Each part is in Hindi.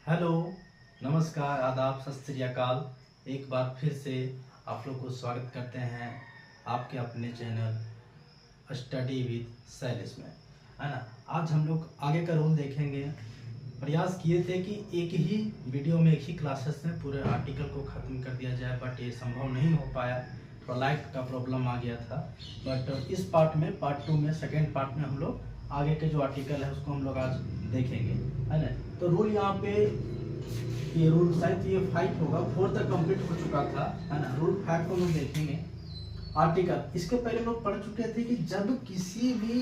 हेलो, नमस्कार, आदाब, सत श्री अकाल। एक बार फिर से आप लोग को स्वागत करते हैं आपके अपने चैनल स्टडी विद शैलेश में, है ना। आज हम लोग आगे का रोल देखेंगे। प्रयास किए थे कि एक ही वीडियो में, एक ही क्लासेस में पूरे आर्टिकल को ख़त्म कर दिया जाए, बट ये संभव नहीं हो पाया। थोड़ा लाइट का प्रॉब्लम आ गया था। बट इस पार्ट में, पार्ट 2 में, सेकेंड पार्ट में हम लोग आगे के जो आर्टिकल है उसको हम लोग आज देखेंगे, है ना। तो रूल यहाँ पे, ये रूल शायद ये 5 होगा, 4 तक कंप्लीट हो चुका था, है ना। रूल 5 को हम लोग देखेंगे। आर्टिकल, इसके पहले हम लोग पढ़ चुके थे कि जब किसी भी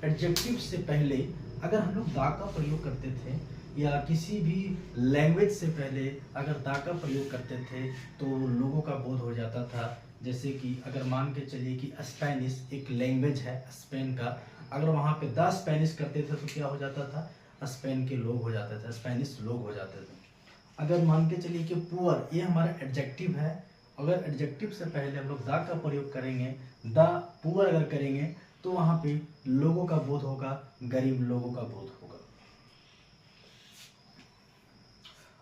एडजेक्टिव से पहले अगर हम लोग दा का प्रयोग करते थे, या किसी भी लैंग्वेज से पहले अगर दा का प्रयोग करते थे तो लोगों का बोध हो जाता था। जैसे कि अगर मान के चलिए कि स्पेनिश एक लैंग्वेज है स्पेन का, अगर वहाँ पे द स्पेनिश करते थे तो क्या हो जाता था, स्पेन के लोग हो जाते थे, स्पेनिश लोग हो जाते थे। अगर मान के चलिए कि पुअर, ये हमारा एडजेक्टिव है, अगर एडजेक्टिव से पहले हम लोग दा का प्रयोग करेंगे, द पुअर अगर करेंगे तो वहाँ पे लोगों का बोध होगा, गरीब लोगों का बोध होगा।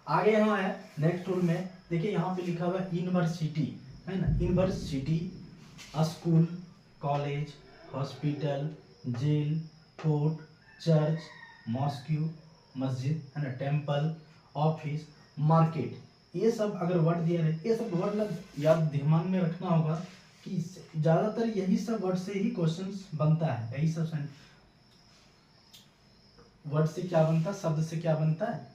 आगे यहाँ है नेक्स्ट रूल में, देखिए यहाँ पे लिखा हुआ है यूनिवर्सिटी, है ना। University, school, college, hospital, jail, court, church, mosque, मस्जिद, है ना, टेम्पल, ऑफिस, मार्केट, ये सब अगर वर्ड दिया है, ये सब वर्ड याद दिमाग में रखना होगा कि ज्यादातर यही सब वर्ड से ही क्वेश्चंस बनता है। यही सब वर्ड से क्या बनता है, शब्द से क्या बनता है,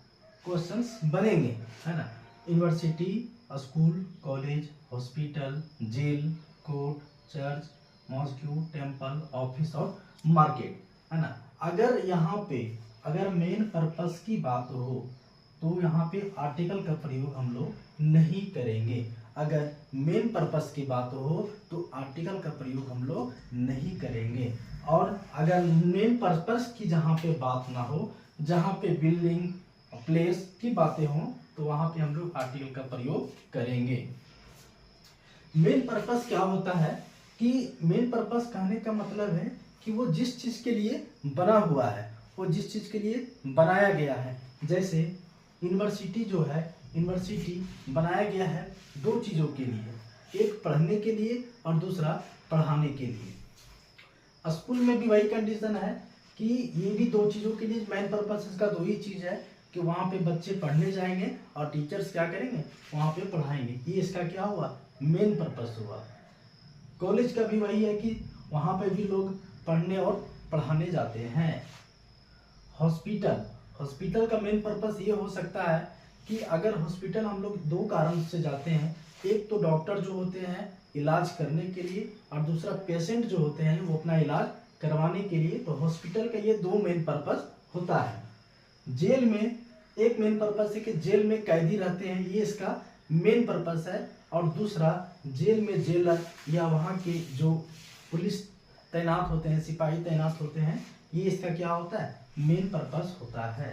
क्वेश्चंस बनेंगे, है ना। University, school, college, hospital, jail, court, church, mosque, temple, office और मार्केट, है ना। अगर यहाँ पे अगर मेन पर्पस की बात हो तो यहाँ पे आर्टिकल का प्रयोग हम लोग नहीं करेंगे। अगर मेन पर्पस की बात हो तो आर्टिकल का प्रयोग हम लोग नहीं करेंगे। और अगर मेन पर्पस की जहाँ पे बात ना हो, जहाँ पे बिल्डिंग, प्लेस की बातें हों, तो वहाँ पे हम लोग आर्टिकल का प्रयोग करेंगे। मेन पर्पस क्या होता है कि मेन पर्पस कहने का मतलब है कि वो जिस चीज के लिए बना हुआ है, वो जिस चीज के लिए बनाया गया है। जैसे यूनिवर्सिटी जो है, यूनिवर्सिटी बनाया गया है दो चीजों के लिए, एक पढ़ने के लिए और दूसरा पढ़ाने के लिए। स्कूल में भी वही कंडीशन है कि ये भी दो चीजों के लिए, मेन पर्पस इसका दो ही चीज है कि वहाँ पे बच्चे पढ़ने जाएंगे और टीचर्स क्या करेंगे, वहाँ पे पढ़ाएंगे। ये इसका क्या हुआ, मेन पर्पस हुआ। कॉलेज का भी वही है कि वहाँ पे भी लोग पढ़ने और पढ़ाने जाते हैं। हॉस्पिटल, हॉस्पिटल का मेन पर्पस ये हो सकता है कि अगर हॉस्पिटल हम लोग दो कारण से जाते हैं, एक तो डॉक्टर जो होते हैं इलाज करने के लिए, और दूसरा पेशेंट जो होते हैं वो अपना इलाज करवाने के लिए। तो हॉस्पिटल का ये दो मेन पर्पस होता है। जेल में एक मेन पर्पस है कि जेल में कैदी रहते हैं, ये इसका मेन पर्पस है। और दूसरा, जेल में जेलर या वहाँ के जो पुलिस तैनात होते हैं, सिपाही तैनात होते हैं, ये इसका क्या होता है, मेन पर्पस होता है।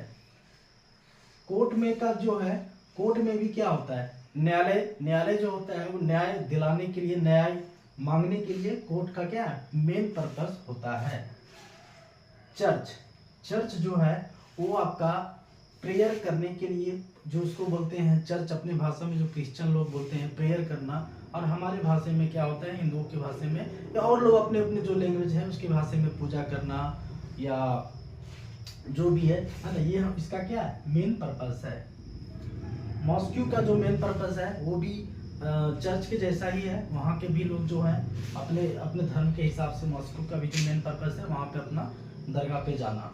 कोर्ट में का जो है, कोर्ट में भी क्या होता है, न्यायालय, न्यायालय जो होता है वो न्याय दिलाने के लिए, न्याय मांगने के लिए कोर्ट का क्या है, मेन पर्पस होता है। चर्च, चर्च जो है वो आपका प्रेयर करने के लिए, जो उसको बोलते हैं चर्च, अपने भाषा में जो क्रिश्चियन लोग बोलते हैं प्रेयर करना, और हमारे भाषा में क्या होता है, हिंदुओं की भाषा में या और लोग अपने अपने जो लैंग्वेज है उसकी भाषा में पूजा करना या जो भी है ना, ये इसका क्या है, मेन पर्पस है। मॉस्क्यू का जो मेन पर्पस है वो भी चर्च के जैसा ही है। वहाँ के भी लोग जो है अपने अपने धर्म के हिसाब से, मॉस्क्यू का भी जो मेन पर्पस है वहाँ पे अपना दरगाह पे जाना।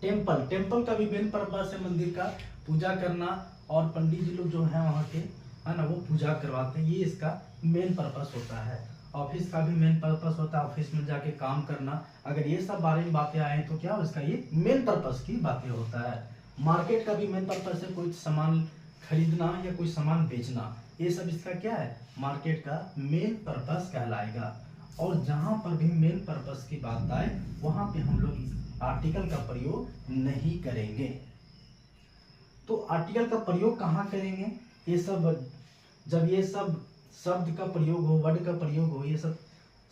टेम्पल, टेम्पल का भी मेन पर्पस है मंदिर का पूजा करना, और पंडित जी लोग जो है वहाँ के, है ना, वो पूजा करवाते हैं, ये इसका मेन पर्पस होता है। ऑफिस का भी मेन पर्पस होता है, ऑफिस में जाके काम करना। अगर ये सब बारे में बातें आए तो क्या हो, इसका ये मेन पर्पस की बातें होता है। मार्केट का भी मेन पर्पस है कोई सामान खरीदना या कोई सामान बेचना, ये सब इसका क्या है, मार्केट का मेन पर्पस कहलाएगा। और जहाँ पर भी मेन पर्पस की बात आए वहाँ पे हम लोग आर्टिकल का प्रयोग नहीं करेंगे। तो आर्टिकल का प्रयोग कहाँ करेंगे, ये सब जब ये सब शब्द का प्रयोग हो, वर्ड का प्रयोग हो, ये सब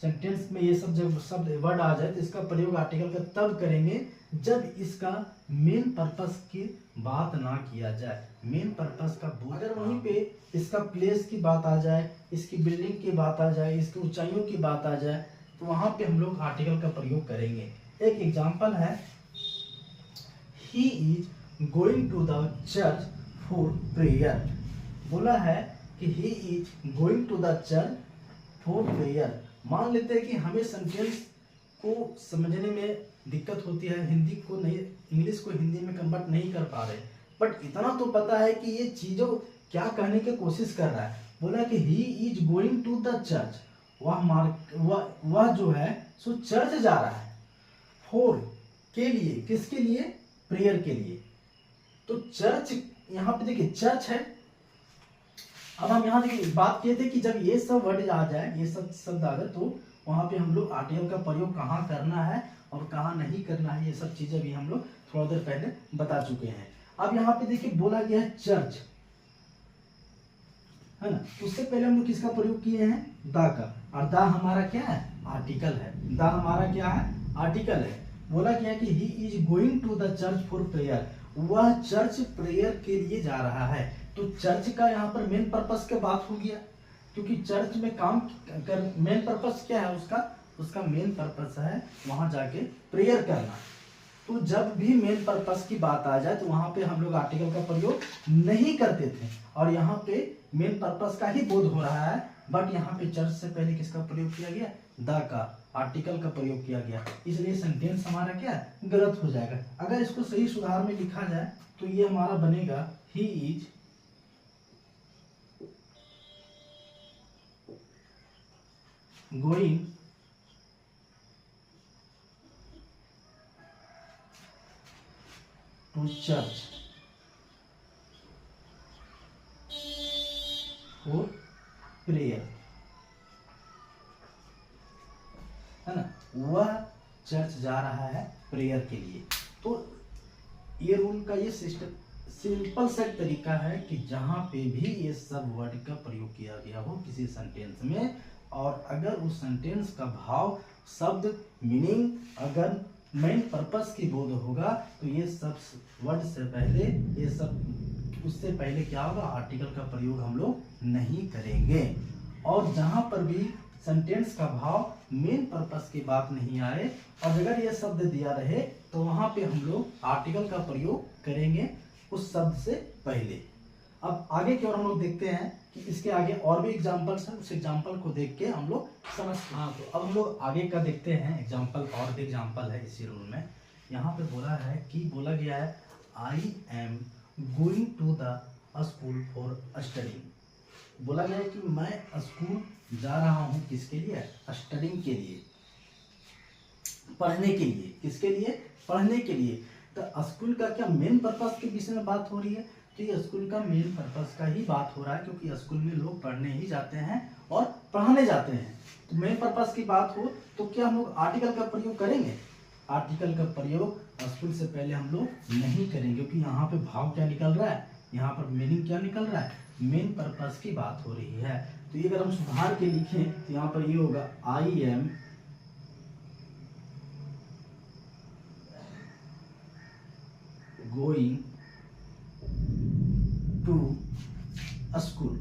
सेंटेंस में ये सब जब शब्द वर्ड आ जाए तो इसका प्रयोग आर्टिकल का तब करेंगे जब इसका मेन पर्पस की बात ना किया जाए। मेन पर्पस का अगर वहीं पे इसका प्लेस की बात आ जाए, इसकी बिल्डिंग की बात आ जाए, इसकी ऊंचाइयों की बात आ जाए, तो वहां पे हम लोग आर्टिकल का प्रयोग करेंगे। एक एग्जांपल है, he is going to the church for prayer. बोला है कि he is going to the church for prayer. मान लेते हैं कि हमें सेंटेंस को समझने में दिक्कत होती है, हिंदी को नहीं, इंग्लिश को हिंदी में कन्वर्ट नहीं कर पा रहे, बट इतना तो पता है कि ये चीजों क्या कहने की कोशिश कर रहा है। बोला कि he is going to the church, वह जो है सो चर्च जा रहा है, फॉर के लिए, किसके लिए, प्रेयर के लिए। तो चर्च यहाँ पे देखिए चर्च है। अब हम यहाँ देखिए बात किए थे कि जब ये सब वर्ड आ जाए, ये सब शब्द आ जाए, तो वहां पे हम लोग आर्टिकल का प्रयोग कहाँ करना है और कहाँ नहीं करना है, ये सब चीजें भी हम लोग थोड़ा देर पहले बता चुके हैं। अब यहाँ पे देखिए बोला गया है चर्च, है ना। उससे पहले हम लोग किसका प्रयोग किए हैं, दा का, और दा हमारा क्या है, आर्टिकल है। दा हमारा क्या है, आर्टिकल है। बोला गया कि he is going to the church for prayer, वह चर्च प्रेयर के लिए जा रहा है। तो चर्च का यहाँ पर मेन पर्पस की बात हो गया, क्योंकि चर्च में काम कर, मेन पर्पस क्या है उसका मेन पर्पस है वहां जाके प्रेयर करना। तो जब भी मेन पर्पस की बात आ जाए तो वहां पे हम लोग आर्टिकल का प्रयोग नहीं करते थे, और यहाँ पे मेन पर्पस का ही बोध हो रहा है, बट यहाँ पे चर्च से पहले किसका प्रयोग किया गया, द का, आर्टिकल का प्रयोग किया गया, इसलिए सेंटेंस हमारा क्या गलत हो जाएगा। अगर इसको सही सुधार में लिखा जाए तो ये हमारा बनेगा he is going to church for prayer, है ना। वह चर्च जा रहा है प्रेयर के लिए। तो ये रूल का ये सिस्टम सिंपल सा तरीका है कि जहां पे भी ये सब वर्ड का प्रयोग किया गया हो किसी सेंटेंस में, और अगर उस सेंटेंस का भाव, शब्द, मीनिंग अगर मेन पर्पस की बोध होगा तो ये सब वर्ड से पहले, ये सब उससे पहले क्या होगा, आर्टिकल का प्रयोग हम लोग नहीं करेंगे। और जहां पर भी सेंटेंस का भाव, मेन पर्पस की बात नहीं आए और अगर ये शब्द दिया रहे तो वहां पे हम लोग आर्टिकल का प्रयोग करेंगे उस शब्द से पहले। अब आगे की ओर हम लोग देखते हैं कि इसके आगे और भी एग्जाम्पल्स हैं, उस एग्जाम्पल को देख के हम लोग समझते हैं। तो अब हम लोग आगे का देखते हैं एग्जाम्पल, और भी एग्जाम्पल है इसी रूल में। यहाँ पे बोला है कि बोला गया है I am going to the school for studying. बोला गया है कि मैं स्कूल जा रहा हूँ, किसके लिए, स्टडिंग के लिए, पढ़ने के लिए, किसके लिए, पढ़ने के लिए। तो स्कूल का क्या मेन पर्पस के विषय में बात हो रही है, तो ये स्कूल का मेन पर्पस का ही बात हो रहा है, क्योंकि स्कूल में लोग पढ़ने ही जाते हैं और पढ़ाने जाते हैं। तो मेन पर्पस की बात हो तो क्या हम लोग आर्टिकल का प्रयोग करेंगे, आर्टिकल का प्रयोग स्कूल से पहले हम लोग नहीं करेंगे, क्योंकि यहाँ पे भाव क्या निकल रहा है, यहाँ पर मीनिंग क्या निकल रहा है, मेन पर्पस की बात हो रही है। तो ये अगर हम सुधार के लिखें तो यहाँ पर ये होगा I am going to school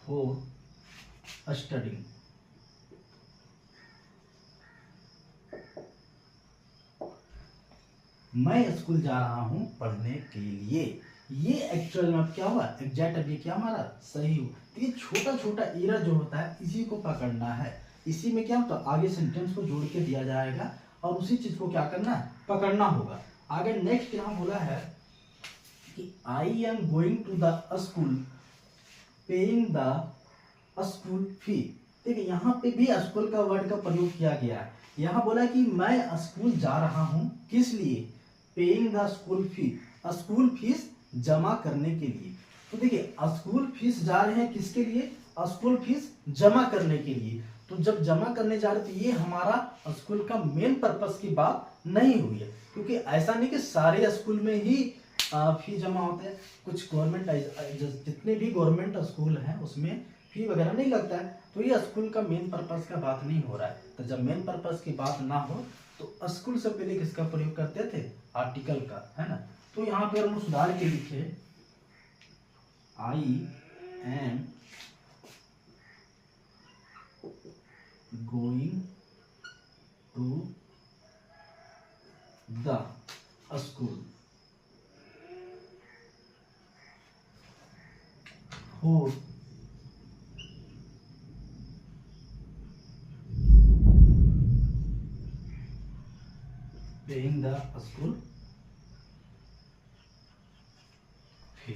for studying. मैं स्कूल जा रहा हूं पढ़ने के लिए। ये एक्चुअल में क्या हुआ, एग्जैक्ट अब ये क्या हमारा सही हो। तो ये छोटा छोटा एरर जो होता है इसी को पकड़ना है। इसी में क्या होता है, आगे सेंटेंस को जोड़ के दिया जाएगा और उसी चीज को क्या करना है, पकड़ना होगा। आगे नेक्स्ट यहाँ बोला है कि I am going to the school paying the school fee. देखिए यहाँ पे भी स्कूल का वर्ड का प्रयोग किया गया है। यहाँ बोला कि मैं स्कूल जा रहा हूँ, किस लिए, paying the school fee, school fees जमा करने के लिए। तो देखिए स्कूल फीस जा रहे हैं किसके लिए, स्कूल फीस जमा करने के लिए। तो जब जमा करने जा रहे तो ये हमारा स्कूल का मेन पर्पस की बात नहीं हुई है, क्योंकि ऐसा नहीं कि सारे स्कूल में ही फी जमा होते हैं। कुछ गवर्नमेंट, जितने भी गवर्नमेंट स्कूल हैं उसमें फी वगैरह नहीं लगता है। तो ये स्कूल का मेन पर्पस का बात नहीं हो रहा है। तो जब मेन पर्पस की बात ना हो तो स्कूल से पहले किसका प्रयोग करते थे, आर्टिकल का, है ना। तो यहाँ पे हम सुधार के लिखे I am going to the school for paying the school fee.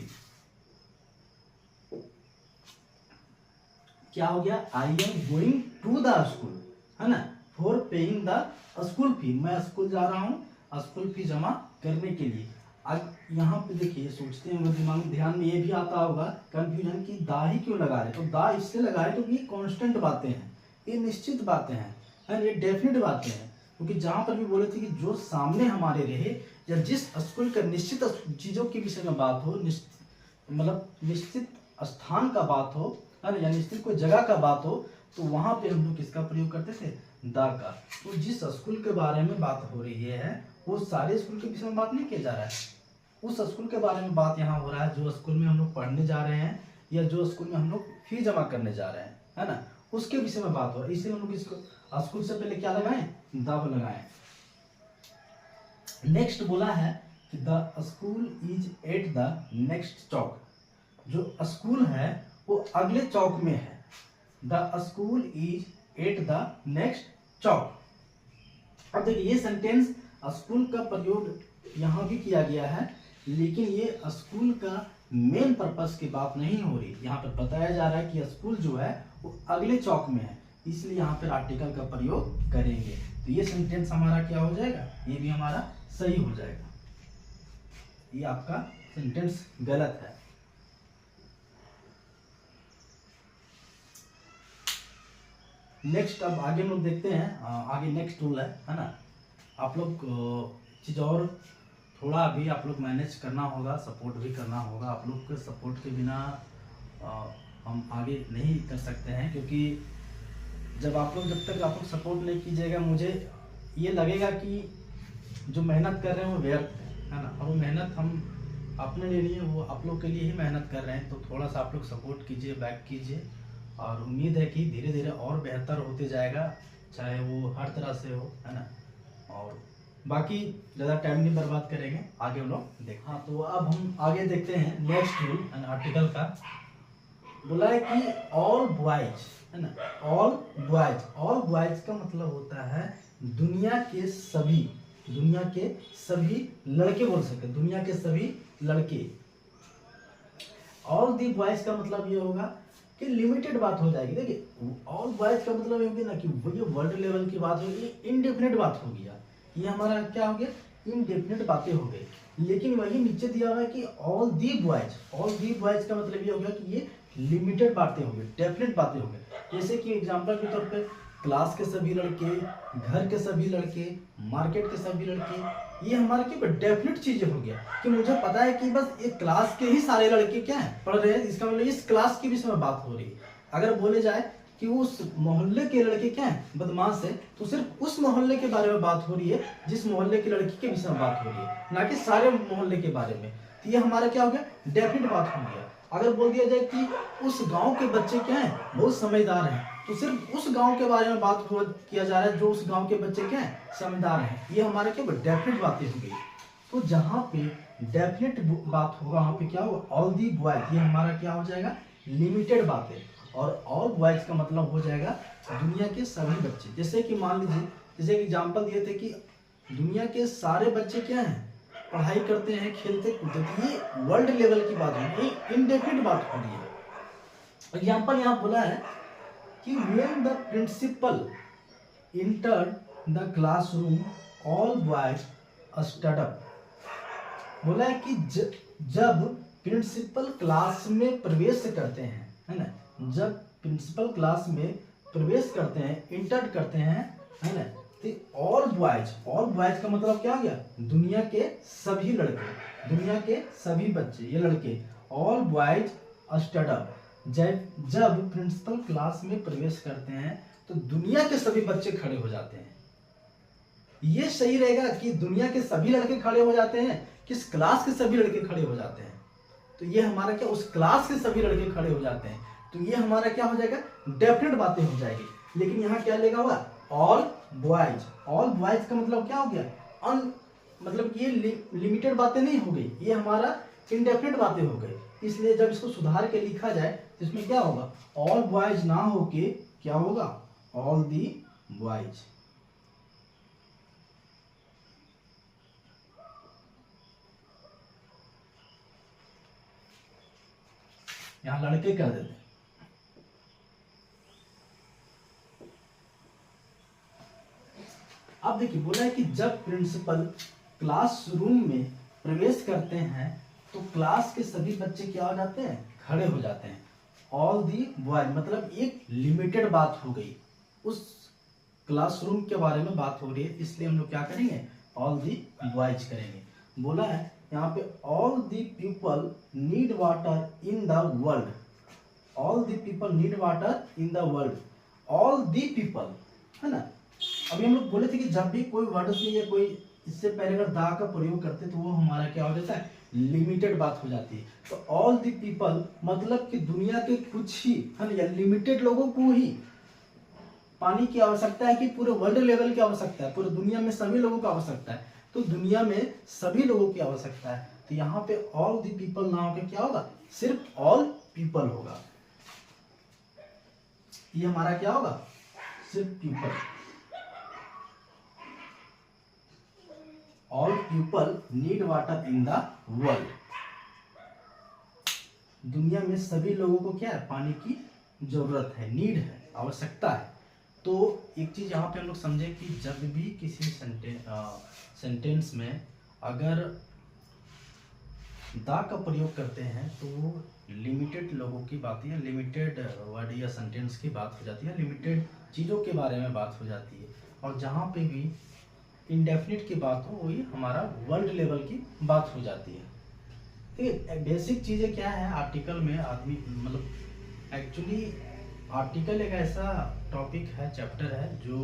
क्या हो गया, I am going to the school, है ना, for paying the school fee. मैं स्कूल जा रहा हूँ स्कूल फी जमा करने के लिए। अब यहाँ पे देखिए सोचते हैं, दिमाग में ध्यान में ये भी आता होगा कंफ्यूजन कि दा ही क्यों लगा रहे, तो दा इससे लगा रहे तो ये कांस्टेंट बातें हैं, ये निश्चित बातें हैं, है, ये डेफिनेट बातें हैं। क्योंकि जहाँ पर भी बोले थे कि जो सामने हमारे रहे या जिस स्कूल का निश्चित चीज़ों के विषय में बात हो, मतलब निश्चित स्थान का बात हो, है ना, या निश्चित कोई जगह का बात हो, तो वहाँ पे हम लोग किसका प्रयोग करते थे, दा का। तो जिस स्कूल के बारे में बात हो रही है वो सारे स्कूल के विषय में बात नहीं किया जा रहा है, उस स्कूल के बारे में बात यहाँ हो रहा है जो स्कूल में हम लोग पढ़ने जा रहे हैं या जो स्कूल में हम लोग फी जमा करने जा रहे हैं, है ना, उसके विषय में बात हो रही है। इसलिए हम लोग इसको स्कूल से पहले क्या लगाएं, द लगाएं। नेक्स्ट बोला है कि the school is at the next chowk. जो स्कूल है वो अगले चौक में है। The school is at the next chowk. अब देखिए ये सेंटेंस स्कूल का प्रयोग यहाँ भी किया गया है, लेकिन ये स्कूल का मेन पर्पस की बात नहीं हो रही। यहाँ पर बताया जा रहा है कि स्कूल जो है वो अगले चौक में है, इसलिए यहाँ पर आर्टिकल का प्रयोग करेंगे। तो ये सेंटेंस हमारा क्या हो जाएगा, ये भी हमारा सही हो जाएगा। ये आपका सेंटेंस गलत है। नेक्स्ट अब आगे हम लोग देखते हैं, आगे नेक्स्ट रूल है ना। आप लोग चीज और थोड़ा अभी आप लोग मैनेज करना होगा, सपोर्ट भी करना होगा। आप लोग के सपोर्ट के बिना हम आगे नहीं कर सकते हैं, क्योंकि जब तक आप लोग सपोर्ट नहीं कीजिएगा, मुझे ये लगेगा कि जो मेहनत कर रहे हैं वो व्यर्थ है ना। और वो मेहनत हम अपने लिए नहीं है, वो आप लोग के लिए ही मेहनत कर रहे हैं। तो थोड़ा सा आप लोग सपोर्ट कीजिए, बैक कीजिए, और उम्मीद है कि धीरे धीरे और बेहतर होते जाएगा, चाहे वो हर तरह से हो, है ना। और बाकी ज़्यादा टाइम नहीं बर्बाद करेंगे, आगे हम लोग देखें। हाँ, तो अब हम आगे देखते हैं नेक्स्ट रूल एंड आर्टिकल का। बोला है कि ऑल बॉयज, है ना, ऑल बॉयज। ऑल बॉयज का मतलब होता है दुनिया के सभी लड़के बोल सकते हैं, दुनिया के सभी लड़के। ऑल दी बॉयज का मतलब ये होगा कि लिमिटेड बात हो जाएगी। देखिए ऑल बॉयज का मतलब ये होगी ना कि ये वर्ल्ड लेवल की बात होगी, इनडेफिनेट बात हो गया। ये हमारा क्या हो गया, इनडेफिनेट बातें हो गई। लेकिन वही नीचे दिया हुआ है कि all the boys. All the boys का मतलब ये हो गया कि ये लिमिटेड बातें हो गई, डेफिनेट बातें हो गई। जैसे कि एग्जाम्पल के तौर पे क्लास के सभी लड़के, घर के सभी लड़के, मार्केट के सभी लड़के, ये हमारे क्या डेफिनेट चीजें हो गया कि मुझे पता है कि बस एक क्लास के ही सारे लड़के क्या है पढ़ रहे हैं। इसका मतलब इस क्लास के विषय में बात हो रही है। अगर बोले जाए कि उस मोहल्ले के लड़के क्या है बदमाश है, तो सिर्फ उस मोहल्ले के बारे में बात हो रही है जिस मोहल्ले के लड़की के विषय में बात हो रही है, ना कि सारे मोहल्ले के बारे में। तो ये हमारा क्या हो गया, डेफिनेट बात हो गया। अगर बोल दिया जाए कि उस गांव के बच्चे क्या हैं, बहुत समझदार हैं, तो सिर्फ उस गांव के बारे में बात किया जा रहा है जो उस गांव के बच्चे क्या हैं, समझदार हैं। ये हमारा क्या डेफिनेट बातें हो गई। तो जहाँ पे डेफिनेट बात होगा वहाँ पे क्या होगा, ऑल दी बॉयज, ये हमारा क्या हो जाएगा, लिमिटेड बातें। और ऑल बॉयज का मतलब हो जाएगा दुनिया के सभी बच्चे। जैसे कि मान लीजिए, जैसे एग्जाम्पल दिए थे कि दुनिया के सारे बच्चे क्या हैं, पढ़ाई करते हैं, खेलते कूदते। तो ये वर्ल्ड लेवल की बात है, ये इनडेफिनिट बात हो रही है। एग्जाम्पल यहाँ बोला है कि when the principal entered the classroom, all boys stood up। बोला है कि जब प्रिंसिपल क्लास में प्रवेश करते हैं, है ना, जब प्रिंसिपल क्लास में प्रवेश करते हैं, इंटर करते हैं, है ना, तो ऑल बॉयज का मतलब क्या हो गया, दुनिया के सभी लड़के, दुनिया के सभी बच्चे, ये लड़के, ऑल बॉयज स्टड अप। जब प्रिंसिपल क्लास में प्रवेश करते हैं तो दुनिया के सभी बच्चे खड़े हो जाते हैं। ये सही रहेगा कि दुनिया के सभी लड़के खड़े हो जाते हैं, किस क्लास के सभी लड़के खड़े हो जाते हैं? तो ये हमारा क्या, उस क्लास के सभी लड़के खड़े हो जाते हैं। तो ये हमारा क्या हो जाएगा, डेफिनेट बातें हो जाएगी। लेकिन यहाँ क्या लेगा हुआ, ऑल बॉयज। ऑल बॉयज का मतलब क्या हो गया, मतलब ये लिमिटेड बातें नहीं हो गई, ये हमारा इनडेफिनेट बातें हो गई। इसलिए जब इसको सुधार के लिखा जाए तो इसमें क्या होगा, ऑल बॉयज ना होके क्या होगा, ऑल दी बॉयज। यहां लड़के कर देते हैं। अब देखिए बोला है कि जब प्रिंसिपल क्लासरूम में प्रवेश करते हैं तो क्लास के सभी बच्चे क्या हो जाते हैं, खड़े हो जाते हैं। ऑल दी बॉय मतलब एक लिमिटेड बात हो गई, उस क्लासरूम के बारे में बात हो रही है, इसलिए हम लोग क्या करेंगे, ऑल दी बॉयज करेंगे। बोला है यहाँ पे all the people need water in the world. All the people need water in the world, all the people, है ना। अभी हम लोग बोले थे कि जब भी कोई वर्ड से या कोई इससे पहले अगर दा का प्रयोग करते तो वो हमारा क्या हो जाता है, लिमिटेड बात हो जाती है। तो ऑल दी पीपल मतलब कि दुनिया के कुछ ही, है ना, या लिमिटेड लोगों को ही पानी की आवश्यकता है कि पूरे वर्ल्ड लेवल की आवश्यकता है, पूरे दुनिया में सभी लोगों को आवश्यकता है। तो दुनिया में सभी लोगों की आवश्यकता है। तो यहाँ पे ऑल दी पीपल ना होकर क्या होगा, सिर्फ ऑल पीपल होगा। ये हमारा क्या होगा, सिर्फ people. All people need water in the world, दुनिया में सभी लोगों को क्या है, पानी की जरूरत है, नीड है, आवश्यकता है। तो एक चीज यहाँ पे हम लोग समझे कि जब भी किसी सेंटेंस में अगर दा का प्रयोग करते हैं तो वो लिमिटेड लोगों की बात या लिमिटेड वर्ड या सेंटेंस की बात हो जाती है, लिमिटेड चीज़ों के बारे में बात हो जाती है। और जहाँ पे भी इंडेफिनिट की बात हो वही हमारा वर्ल्ड लेवल की बात हो जाती है। ठीक है, बेसिक चीज़ें क्या है आर्टिकल में, आदमी मतलब एक्चुअली आर्टिकल एक ऐसा टॉपिक है, चैप्टर है जो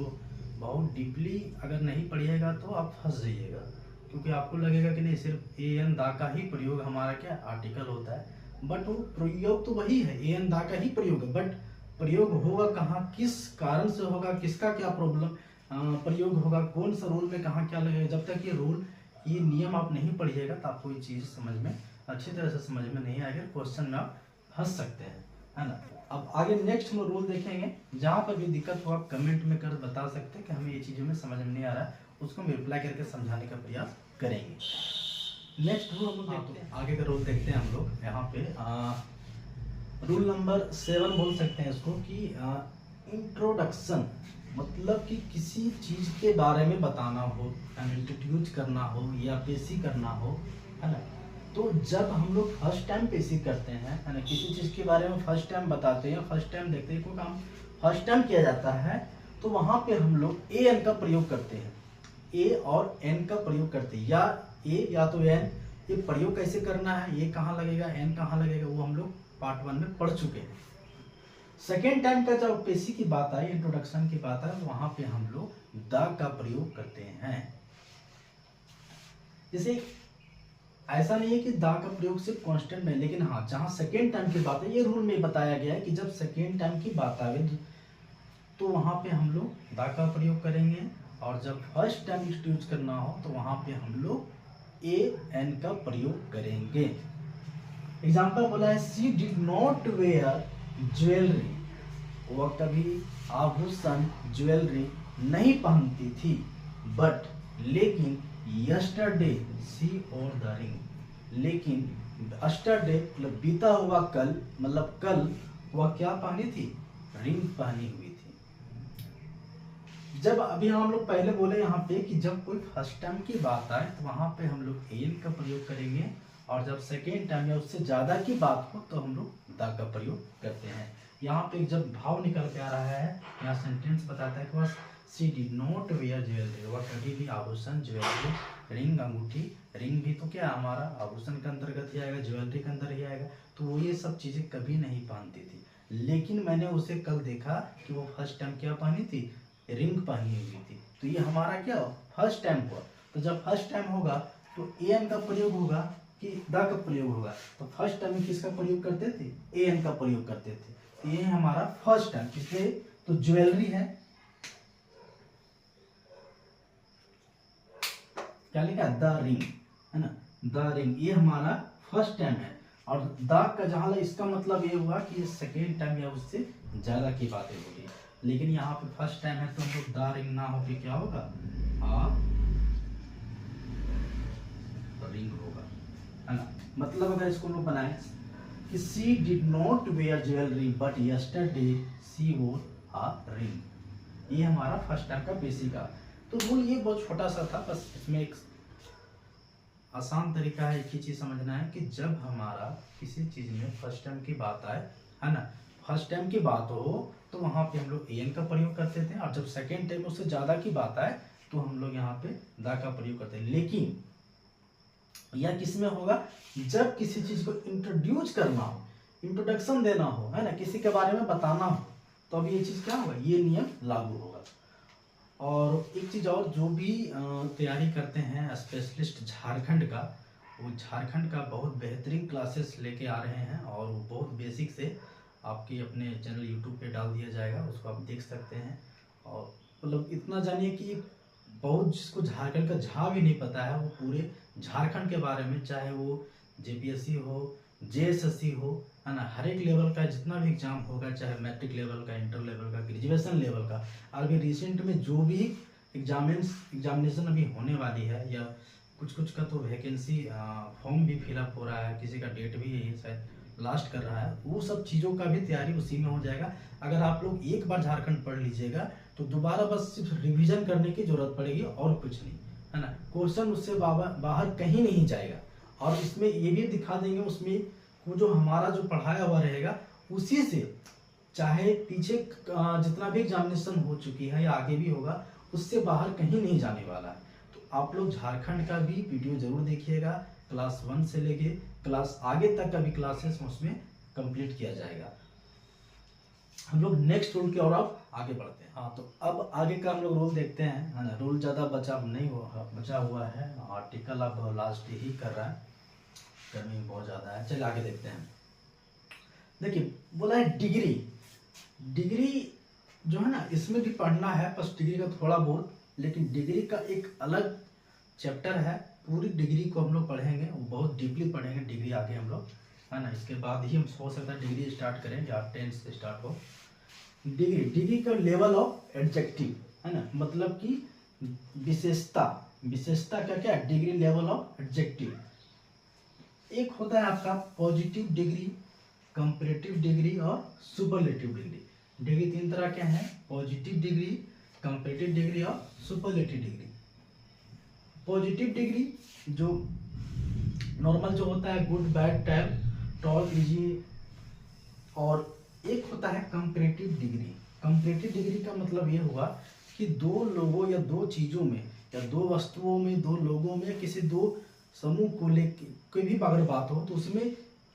बहुत डीपली अगर नहीं पढ़िएगा तो आप फंस जाइएगा, क्योंकि आपको लगेगा कि नहीं सिर्फ ए एन दा का ही प्रयोग हमारा क्या आर्टिकल होता है, बट वो प्रयोग तो वही है, ए एन दा का ही प्रयोग है, बट प्रयोग होगा कहाँ, किस कारण से होगा, किसका क्या प्रॉब्लम प्रयोग होगा, कौन सा रूल में कहाँ क्या लगेगा। जब तक ये रूल ये नियम आप नहीं पढ़िएगा तो आपको ये चीज़ समझ में अच्छी तरह से समझ में नहीं आएगा, क्वेश्चन में आप फंस सकते हैं, है ना। अब आगे नेक्स्ट हम रूल देखेंगे, जहाँ पर भी दिक्कत हो आप कमेंट में कर बता सकते हैं कि हमें ये चीज़ों में समझ में नहीं आ रहा है, उसको हम रिप्लाई करके समझाने का प्रयास करेंगे। नेक्स्ट रूल हम लोग देखते हैं, आगे का रूल देखते हैं हम लोग। यहाँ पे रूल नंबर 7 बोल सकते हैं इसको कि इंट्रोडक्शन, मतलब कि किसी चीज़ के बारे में बताना हो, इंट्रोड्यूस करना हो या पेशी करना हो, है ना। तो जब हम लोग फर्स्ट टाइम पेशी करते हैं, है ना, किसी चीज़ के बारे में फर्स्ट टाइम बताते हैं, फर्स्ट टाइम देखते हैं, कोई काम फर्स्ट टाइम किया जाता है, तो वहाँ पे हम लोग ए एन का प्रयोग करते हैं, ए और एन का प्रयोग करते हैं, या ए या तो एन। ये प्रयोग कैसे करना है, ये कहाँ लगेगा, एन कहाँ लगेगा, वो हम लोग पार्ट 1 में पढ़ चुके हैं। सेकेंड टाइम का जब पेशी की बात आई, इंट्रोडक्शन की बात आई, वहां पे हम लोग द का प्रयोग करते हैं। जैसे ऐसा नहीं है कि द का प्रयोग सिर्फ कांस्टेंट में, लेकिन हाँ जहां सेकेंड टाइम की बात है, ये रूल में बताया गया है कि जब सेकेंड टाइम की बात आवे तो वहां पे हम लोग द का प्रयोग करेंगे, और जब फर्स्ट टाइम यूज करना हो तो वहां पे हम लोग ए एन का प्रयोग करेंगे। एग्जाम्पल बोला है, she did not wear jewellery, वह कभी आभूषण ज्वेलरी नहीं पहनती थी, बट लेकिन yesterday she wore the ring, लेकिन यस्टरडे मतलब बीता हुआ कल, मतलब कल वह क्या पहनी थी, रिंग पहनी हुई थी। जब अभी हम लोग पहले बोले यहाँ पे कि जब कोई फर्स्ट टाइम की बात आए तो वहां पे हम लोग एन का प्रयोग करेंगे, और जब सेकेंड टाइम या उससे ज्यादा की बात हो तो हम लोग द का प्रयोग करते हैं। यहाँ पे जब भाव निकल के आ रहा है, यहाँ सेंटेंस बताता है कि वह she did not wear jewellery, वह कभी भी आभूषण ज्वेलरी रिंग अंगूठी, रिंग भी तो क्या हमारा आभूषण के अंतर्गत ही आएगा, ज्वेलरी के अंदर ही आएगा। तो वो ये सब चीज़ें कभी नहीं पहनती थी, लेकिन मैंने उसे कल देखा कि वो फर्स्ट टाइम क्या पहनी थी, रिंग पहनी हुई थी। तो ये हमारा क्या फर्स्ट टाइम हुआ। तो जब फर्स्ट टाइम होगा तो एन का प्रयोग होगा कि द का प्रयोग होगा। तो फर्स्ट टाइम में किसका प्रयोग करते थे, एन का प्रयोग करते थे। तो ये हमारा फर्स्ट टाइम, किससे, तो ज्वेलरी है, क्या लिखा, द रिंग, है ना, द रिंग, ये हमारा फर्स्ट टाइम है। और द का जहां इसका मतलब ये हुआ कि ये सेकेंड टाइम या उससे ज्यादा की बातें हो रही, लेकिन यहाँ पे फर्स्ट टाइम है तो हम लोग द रिंग ना होके क्या होगा, आ रिंग होगा, है ना। मतलब अगर इसको लोग बनाए कि she did not wear jewellery but yesterday she wore a ring, ये हमारा फर्स्ट टाइम का बेसिक का। तो रूल ये बहुत छोटा सा था, बस इसमें एक आसान तरीका है, एक ही चीज समझना है कि जब हमारा किसी चीज में फर्स्ट टाइम की बात आए, है ना, फर्स्ट टाइम की बात हो तो वहां पे हम लोग एन का प्रयोग करते थे, और जब सेकेंड टाइम उससे ज्यादा की बात आए तो हम लोग यहाँ पे द का प्रयोग करते हैं। लेकिन यह किस में होगा, जब किसी चीज को इंट्रोड्यूस करना हो, इंट्रोडक्शन देना हो, है ना, किसी के बारे में बताना हो, तो अब ये चीज क्या होगा, ये नियम लागू होगा। और एक चीज और, जो भी तैयारी करते हैं स्पेशलिस्ट झारखंड का, वो झारखंड का बहुत बेहतरीन क्लासेस लेके आ रहे हैं, और वो बहुत बेसिक से आपके अपने चैनल यूट्यूब पे डाल दिया जाएगा, उसको आप देख सकते हैं। और मतलब इतना जानिए कि बहुत, जिसको झारखंड का झा भी नहीं पता है, वो पूरे झारखंड के बारे में, चाहे वो जेपीएससी हो, जेएसएससी हो, है ना, हर एक लेवल का जितना भी एग्जाम होगा, चाहे मैट्रिक लेवल का, इंटर लेवल का, ग्रेजुएशन लेवल का, अभी रिसेंट में जो भी एग्जामिनेशन अभी होने वाली है, या कुछ कुछ का तो वैकेंसी फॉर्म भी फिलअप हो रहा है, किसी का डेट भी शायद लास्ट कर रहा है, वो सब चीज़ों का भी तैयारी उसी में हो जाएगा। अगर आप लोग एक बार झारखंड पढ़ लीजिएगा तो दोबारा बस सिर्फ रिवीजन करने की जरूरत पड़ेगी, और कुछ नहीं, है ना। क्वेश्चन उससे बाहर कहीं नहीं जाएगा, और इसमें ये भी दिखा देंगे उसमें वो जो हमारा जो पढ़ाया हुआ रहेगा उसी से, चाहे पीछे जितना भी एग्जामिनेशन हो चुकी है या आगे भी होगा, उससे बाहर कहीं नहीं जाने वाला है। तो आप लोग झारखंड का भी वीडियो जरूर देखिएगा, क्लास 1 से लेके क्लास आगे तक का भी क्लासेस उसमें कंप्लीट किया जाएगा। हम लोग नेक्स्ट रूल की ओर अब आगे बढ़ते हैं। हाँ, तो अब आगे का हम लोग रूल देखते हैं, है ना। रूल ज़्यादा बचा हुआ है, आर्टिकल अब लास्ट ही कर रहा है, गर्मी बहुत ज़्यादा है। चलिए आगे देखते हैं। देखिए बोला है डिग्री, डिग्री जो है ना, इसमें भी पढ़ना है, बस डिग्री का थोड़ा बहुत, लेकिन डिग्री का एक अलग चैप्टर है, पूरी डिग्री को हम लोग पढ़ेंगे, वो बहुत डीपली पढ़ेंगे डिग्री आगे हम लोग, है ना। इसके बाद ही हम हो सकता है डिग्री स्टार्ट करें, या 10 से स्टार्ट हो। डिग्री का लेवल ऑफ एडजेक्टिव, है ना, मतलब कि विशेषता, विशेषता का क्या, डिग्री लेवल ऑफ एडजेक्टिव। एक होता है आपका पॉजिटिव डिग्री, कंपैरेटिव डिग्री और सुपरलेटिव डिग्री। डिग्री 3 तरह के हैं, पॉजिटिव डिग्री, कंपैरेटिव डिग्री और सुपरलेटिव डिग्री। पॉजिटिव डिग्री जो नॉर्मल जो होता है, गुड, बैड, टैब, टॉल, इजी, और एक होता है कंपैरेटिव डिग्री। कंपैरेटिव डिग्री का मतलब ये हुआ कि दो लोगों या दो चीजों में, या दो वस्तुओं में, दो लोगों में, किसी दो समूह को लेकर कोई भी अगर बात हो तो उसमें,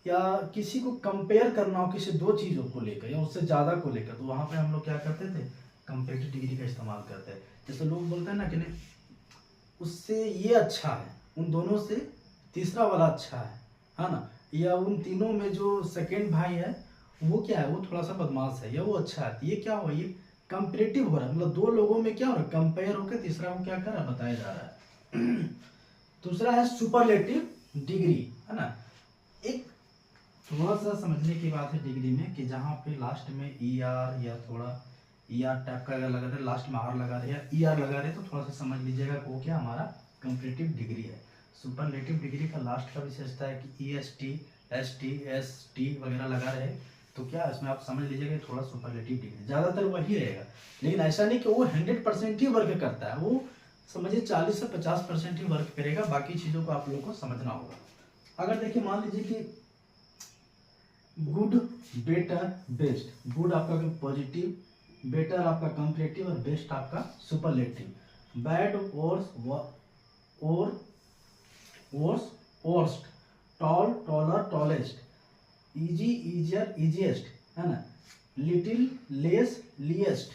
या किसी को कंपेयर करना हो किसी दो चीजों को लेकर या उससे ज्यादा को लेकर, तो वहां पे हम लोग क्या करते थे, कंपैरेटिव डिग्री का इस्तेमाल करते हैं। जैसे लोग बोलते हैं ना कि नहीं, उससे ये अच्छा है, उन दोनों से तीसरा वाला अच्छा है ना, या उन तीनों में जो सेकेंड भाई है वो क्या है, वो थोड़ा सा बदमाश है, या वो अच्छा है। ये क्या हुआ, ये कंपैरेटिव हो रहा है, मतलब दो लोगों में क्या हो रहा है, कंपेयर होकर तीसरा को क्या कर रहा है, बताया जा रहा है। दूसरा है सुपरलेटिव डिग्री, है ना। एक थोड़ा सा समझने की बात है डिग्री में, कि जहाँ पे लास्ट में ई आर या थोड़ा ई आर टाइप का अगर लगा रहे, लास्ट में आर लगा रहे या ई आर लगा रहे, तो थोड़ा सा समझ लीजिएगा वो क्या हमारा कंपैरेटिव डिग्री है। सुपरलेटिव डिग्री का लास्ट का विशेषता है कि E S T, S T, S T वगैरह लगा रहे, तो क्या इसमें आप समझ लीजिएगा थोड़ा सुपरलेटिव डिग्री, ज़्यादातर वही रहेगा। लेकिन ऐसा नहीं कि वो 100% ही वर्क करता है, वो समझिए 40 से 50% ही वर्क करेगा, बाकी चीज़ों को आप लोगों को समझना होगा। अगर देखिए मान लीजिए कि गुड, बेटर, बेस्ट, गुड आपका पॉजिटिव, बेटर आपका कंपैरेटिव और बेस्ट आपका सुपरलेटिव, बैड, वर्स, और worse worst, tall taller tallest, easy easier easiest, है ना, little less least,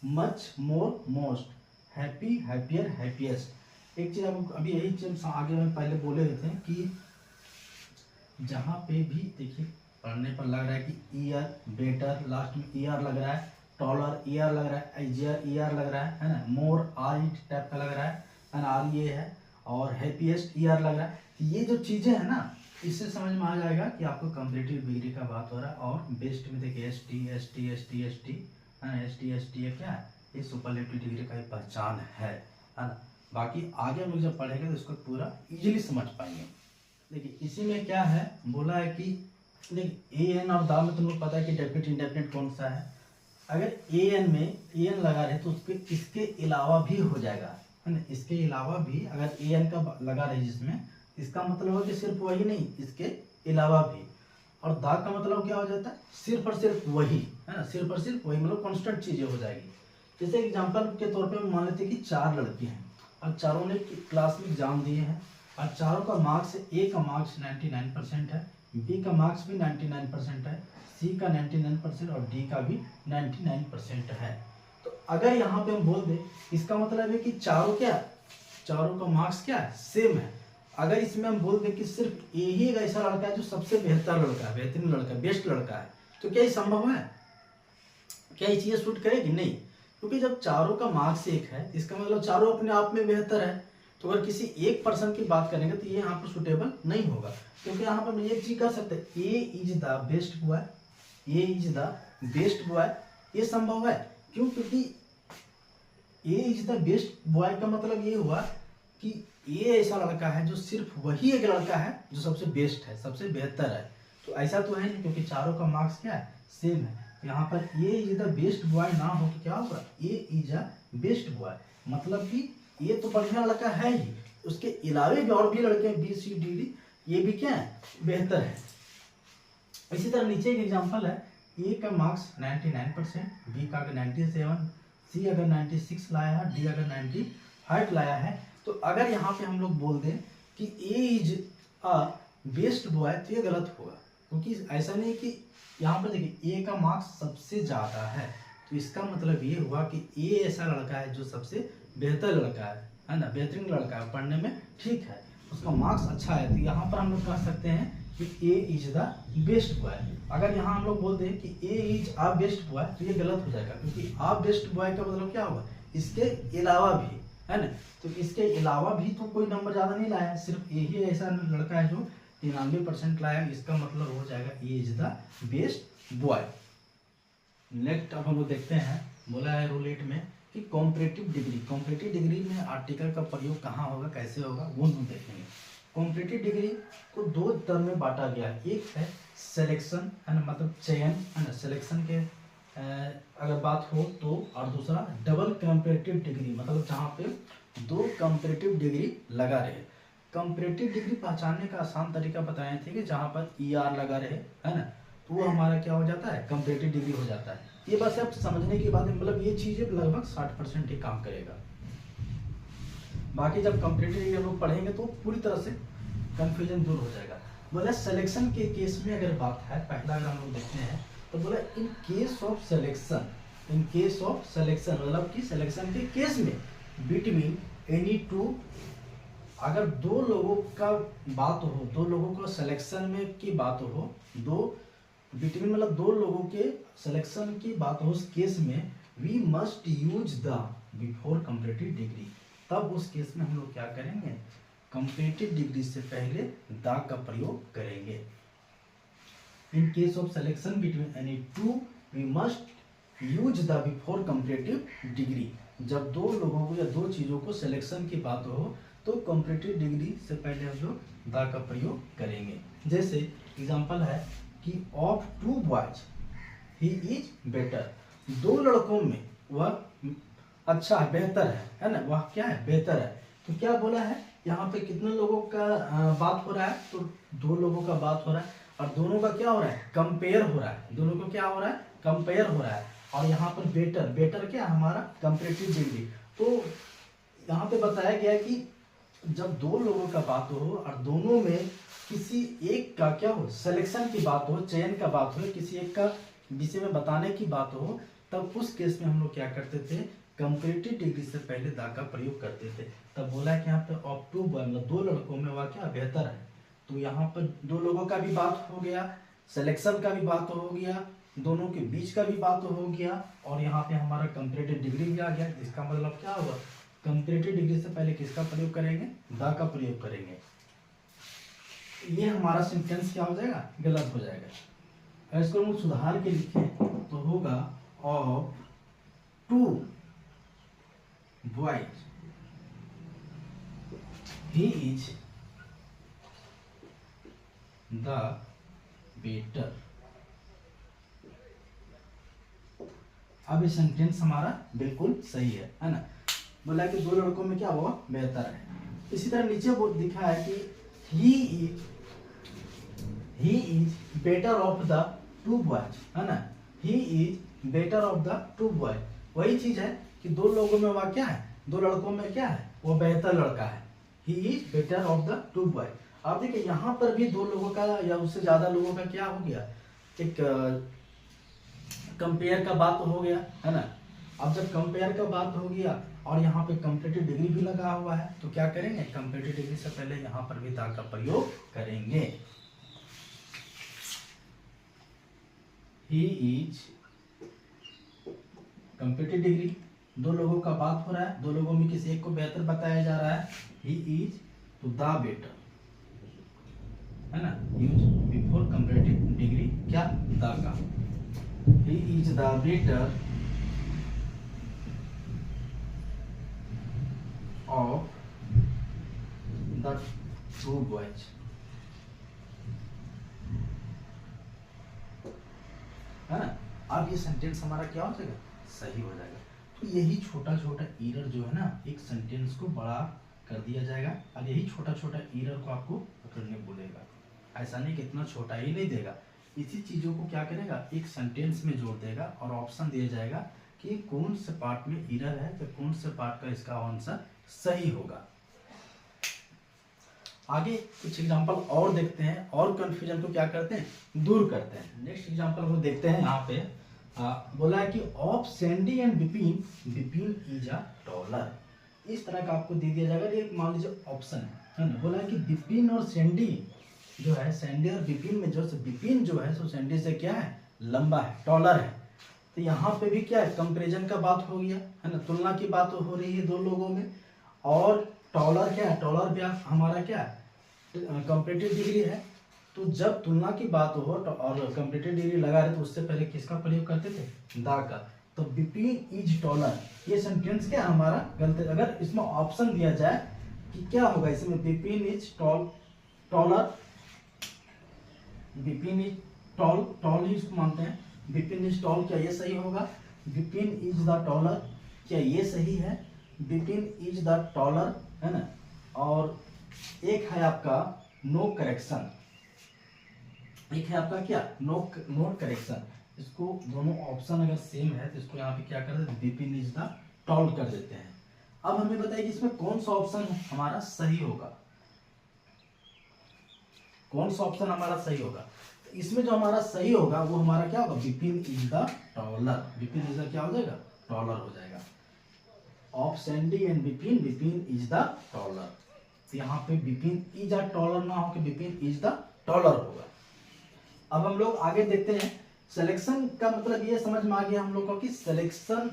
much more most, happy happier happiest. एक चीज आपको अभी यही चीज आगे में पहले बोले हुए थे कि जहाँ पे भी देखिए पढ़ने पर लग रहा है कि ईयर, बेटर लास्ट में ईयर लग रहा है, टॉलर ईयर लग रहा है, इजियर ईयर लग रहा है ना, मोर आर टाइप का लग रहा है ना, आर ये है, और हैप्पीएस्ट ईयर लग रहा है। ये जो चीज़ें हैं ना, इससे समझ में आ जाएगा कि आपको कंपैरेटिव डिग्री का बात हो रहा है। और बेस्ट में देखिए S T S T S T S T है ना, एस टी ये क्या है, ये सुपरलेटिव डिग्री का एक पहचान है ना। बाकी आगे हम लोग जब पढ़ेंगे तो इसको पूरा इजीली समझ पाएंगे। देखिए इसी में क्या है बोला है कि देखिए ए एन और द में तुम लोग पता है कि डेफिनेट इंडेफिनेट कौन सा है। अगर ए एन में ए एन लगा रहे तो उसके इसके अलावा भी हो जाएगा, है ना, इसके अलावा भी अगर ए एन का लगा रहे जिसमें, इसका मतलब है कि सिर्फ वही नहीं, इसके अलावा भी। और द का मतलब क्या हो जाता है, सिर्फ और सिर्फ वही, है ना, सिर्फ और सिर्फ वही, मतलब कॉन्स्टेंट चीजें हो जाएगी। जैसे एग्जाम्पल के तौर पे मान लेते हैं कि 4 लड़के हैं और चारों ने क्लास में एग्जाम दिए हैं और चारों का मार्क्स, ए का मार्क्स 99% है, बी का मार्क्स भी 99% है, सी का 99% और डी का भी 99% है। तो अगर यहाँ पे हम बोल दें, इसका मतलब है कि चारों का मार्क्स क्या है, सेम है। अगर इसमें हम बोल दें कि सिर्फ ए ही एक ऐसा लड़का है जो सबसे बेहतर लड़का है, बेहतरीन लड़का है, बेस्ट लड़का है, तो क्या ये संभव है? क्या ये चीजें शूट करेगी? नहीं, क्योंकि जब चारों का मार्क्स एक है इसका मतलब चारों अपने आप में बेहतर है। तो अगर किसी एक पर्सन की बात करेंगे तो ये यहाँ पर सुटेबल नहीं होगा, क्योंकि यहाँ पर हम एक चीज कर सकते हैं, A is the best boy, A is the best boy, ये संभव है। क्यों? क्योंकि A is the best boy का मतलब ये हुआ कि ये ऐसा लड़का है जो सिर्फ वही एक लड़का है जो सबसे बेस्ट है, सबसे बेहतर है। तो ऐसा तो है नहीं, क्योंकि चारों का मार्क्स क्या है, सेम है। यहाँ पर ए इज द बेस्ट बॉय ना हो तो क्या होगा, ए इज अ बेस्ट बॉय, मतलब कि ये तो बढ़िया लड़का है ही, उसके अलावे भी और भी लड़के बी सी डी डी, ये भी क्या है, बेहतर है। इसी तरह नीचे एक एग्जांपल है, ए का मार्क्स 99%, बी का अगर 97, सी अगर 96 लाया है, डी अगर 98 लाया है। तो अगर यहाँ पे हम लोग बोल दें कि ए इज अ बेस्ट बॉय तो ये गलत होगा, क्योंकि ऐसा नहीं कि यहाँ पर देखिए ए का मार्क्स सबसे ज़्यादा है, तो इसका मतलब ये हुआ कि ए ऐसा लड़का है जो सबसे बेहतर लड़का है ना, बेहतरीन लड़का है, पढ़ने में ठीक है, उसका मार्क्स अच्छा है। तो यहाँ पर हम लोग कह सकते हैं कि ए इज द बेस्ट बॉय। अगर यहाँ हम लोग बोलते हैं कि ए इज आ बेस्ट बॉय तो ये गलत हो जाएगा, क्योंकि आ बेस्ट बॉय का मतलब क्या होगा, इसके अलावा भी, है ना। तो इसके अलावा भी तो कोई नंबर ज़्यादा नहीं लाया है, सिर्फ ए ही ऐसा लड़का है जो 93% लाया, इसका मतलब हो जाएगा A is the best boy. Next अब हम लोग देखते हैं, बोला है रूल 8 में कि कॉम्परेटिव डिग्री में आर्टिकल का प्रयोग कहाँ होगा, कैसे होगा, वो हम देखेंगे। कॉम्परेटिव डिग्री को 2 तरह में बांटा गया है, एक है सिलेक्शन, है ना, मतलब चयन, है ना, सिलेक्शन के अगर बात हो तो, और दूसरा डबल कंपैरेटिव डिग्री, मतलब जहाँ पे 2 कंपैरेटिव डिग्री लगा रहे। कंपैरेटिव डिग्री पहचानने का आसान तरीका बताए थे कि जहाँ पर ER लगा रहे, है ना, तो वो हमारा क्या हो जाता है, कंपैरेटिव डिग्री हो जाता है। ये बस आप समझने की बात है, मतलब ये चीजें लगभग 60% ही काम करेगा। बाकी जब कंपैरेटिव डिग्री हम लोग पढ़ेंगे तो पूरी तरह से कंफ्यूजन दूर हो जाएगा। बोला सिलेक्शन के केस में अगर बात है, पहला अगर हम लोग देखते हैं तो बोला इन केस ऑफ सिलेक्शन, मतलब कि सिलेक्शन के केस में बिटवीन एनी 2, अगर 2 लोगों का बात हो, 2 लोगों का सिलेक्शन में की बात हो, 2 बिटवीन मतलब 2 लोगों के सिलेक्शन की बात हो, उस केस में we must use the before comparative degree, तब उस केस में हम लोग क्या करेंगे, कंपैरेटिव डिग्री से पहले द का प्रयोग करेंगे। In case of selection between any 2 we must use the before comparative degree, जब 2 लोगों को या 2 चीजों को सिलेक्शन की बात हो तो कंपैरेटिव डिग्री से पहले हम लोग द का प्रयोग करेंगे। जैसे एग्जांपल है कि of 2 boys he is better, 2 लड़कों में वह अच्छा है, बेहतर है ना, वह क्या है, बेहतर है। तो क्या बोला है यहाँ पे, कितने लोगों का बात हो रहा है, तो 2 लोगों का बात हो रहा है, और दोनों का क्या हो रहा है, कंपेयर हो रहा है, दोनों को क्या हो रहा है, कंपेयर हो रहा है। और यहाँ पर बेटर क्या हमारा कंपैरेटिव डिग्री। तो यहाँ पे बताया गया कि जब दो लोगों का बात हो और दोनों में किसी एक का क्या हो, सिलेक्शन की बात हो, चयन का बात हो, किसी एक का विषय में बताने की बात हो, तब उस केस में हम लोग क्या करते थे, कंपैरेटिव डिग्री से पहले द का प्रयोग करते थे। तब बोला है कि यहाँ पे ऑफ टू मतलब दो लड़कों में वह क्या बेहतर है, तो यहाँ पर दो लोगों का भी बात हो गया, सिलेक्शन का भी बात हो गया, दोनों के बीच का भी बात हो गया, और यहाँ पे हमारा कंपैरेटिव डिग्री भी आ गया। इसका मतलब क्या होगा, कंपैरेटिव डिग्री से पहले किसका प्रयोग करेंगे, द का प्रयोग करेंगे। ये हमारा सेंटेंस क्या हो जाएगा, गलत हो जाएगा। अगर इसको हम सुधार के लिखें तो होगा of two boys he is the better. अब ये सेंटेंस हमारा बिल्कुल सही है ना। बोला कि दो लड़कों में क्या हुआ, बेहतर है। इसी तरह नीचे वो दिखा है कि he is better of the two boys, है ना, he is better of the two boys। वही चीज है कि दो लोगों में वह क्या है, दो लड़कों में क्या है, वो बेहतर लड़का है। he is better of the two boys। आप देखिए यहाँ पर भी दो लोगों का या उससे ज्यादा लोगों का क्या हो गया, एक कंपेयर का बात हो गया, है ना। अब जब कंपेयर का बात हो गया और यहाँ पे कंपैरेटिव डिग्री भी लगा हुआ है, तो क्या करेंगे, कंपैरेटिव डिग्री से पहले यहाँ पर भी द का प्रयोग करेंगे। ही इज कंपैरेटिव डिग्री, दो लोगों का बात हो रहा है, दो लोगों में किसी एक को बेहतर बताया जा रहा है। ही इज तो द बेटर, है ना, यूज बिफोर कंपैरेटिव डिग्री क्या, द का। ही is the better of the two boys। है ना। अब ये सेंटेंस हमारा क्या हो जाएगा, सही हो जाएगा। तो यही छोटा छोटा एरर जो है ना, एक सेंटेंस को बड़ा कर दिया जाएगा, और यही छोटा छोटा एरर को आपको पकड़ने बोलेगा। ऐसा नहीं कि इतना छोटा ही नहीं देगा, इसी चीजों को क्या करेगा, एक सेंटेंस में जोड़ देगा और ऑप्शन दिया जाएगा कि कौन से पार्ट में एरर है, तो कौन से पार्ट का इसका आंसर सही होगा। आगे कुछ एग्जांपल और देखते हैं और कंफ्यूजन को क्या करते हैं, दूर करते हैं। नेक्स्ट एग्जांपल को देखते हैं। यहाँ पे बोला है कि of Sandy and Bipin, Bipin is a taller. इस तरह का आपको दे दिया जाएगा, ये मान लीजिए ऑप्शन है ना। बोला है कि बिपिन और सैंडी जो है, सैंडी और बिपिन में जो बिपिन जो है सो सैंडी से क्या है, लंबा है, टॉलर है। तो यहाँ पे भी क्या है, कंपैरिजन का बात हो गया, है ना, तुलना की बात हो रही है दो लोगों में। और टॉलर क्या है, टॉलर भी हमारा क्या है, कंपैरेटिव डिग्री है। तो जब तुलना की बात हो और कंपैरेटिव डिग्री लगा रहे तो उससे पहले किसका प्रयोग करते थे, द का। तो बिपिन इज टॉलर, ये सेंटेंस क्या हमारा गलत है। अगर इसमें ऑप्शन दिया जाए कि क्या होगा इसमें, Bipin is taller, Bipin is tall ही इसको मानते हैं, बिपिन इज टॉल, क्या ये सही होगा, बिपिन इज द टॉलर, क्या ये सही है, बिपिन इज द टॉलर, है ना। और एक है आपका नो करेक्शन, एक है आपका क्या, नोट करेक्शन। इसको दोनों ऑप्शन अगर सेम है तो इसको यहाँ पे क्या कर देते हैं, बिपिन इज द टॉल कर देते हैं। अब हमें बताइए कि इसमें कौन सा ऑप्शन हमारा सही होगा, कौन सा ऑप्शन हमारा सही होगा। तो इसमें जो हमारा सही होगा वो हमारा क्या होगा, Bipin is the taller, Bipin is the क्या हो जाएगा, टॉलर हो जाएगा। Of Sandy and Bipin, Bipin is the taller. तो यहाँ पे बिपिन इज द टॉलर ना हो कि बिपिन इज द टॉलर होगा। अब हम लोग आगे देखते हैं। सिलेक्शन का मतलब ये समझ में आ गया हम लोग को कि सिलेक्शन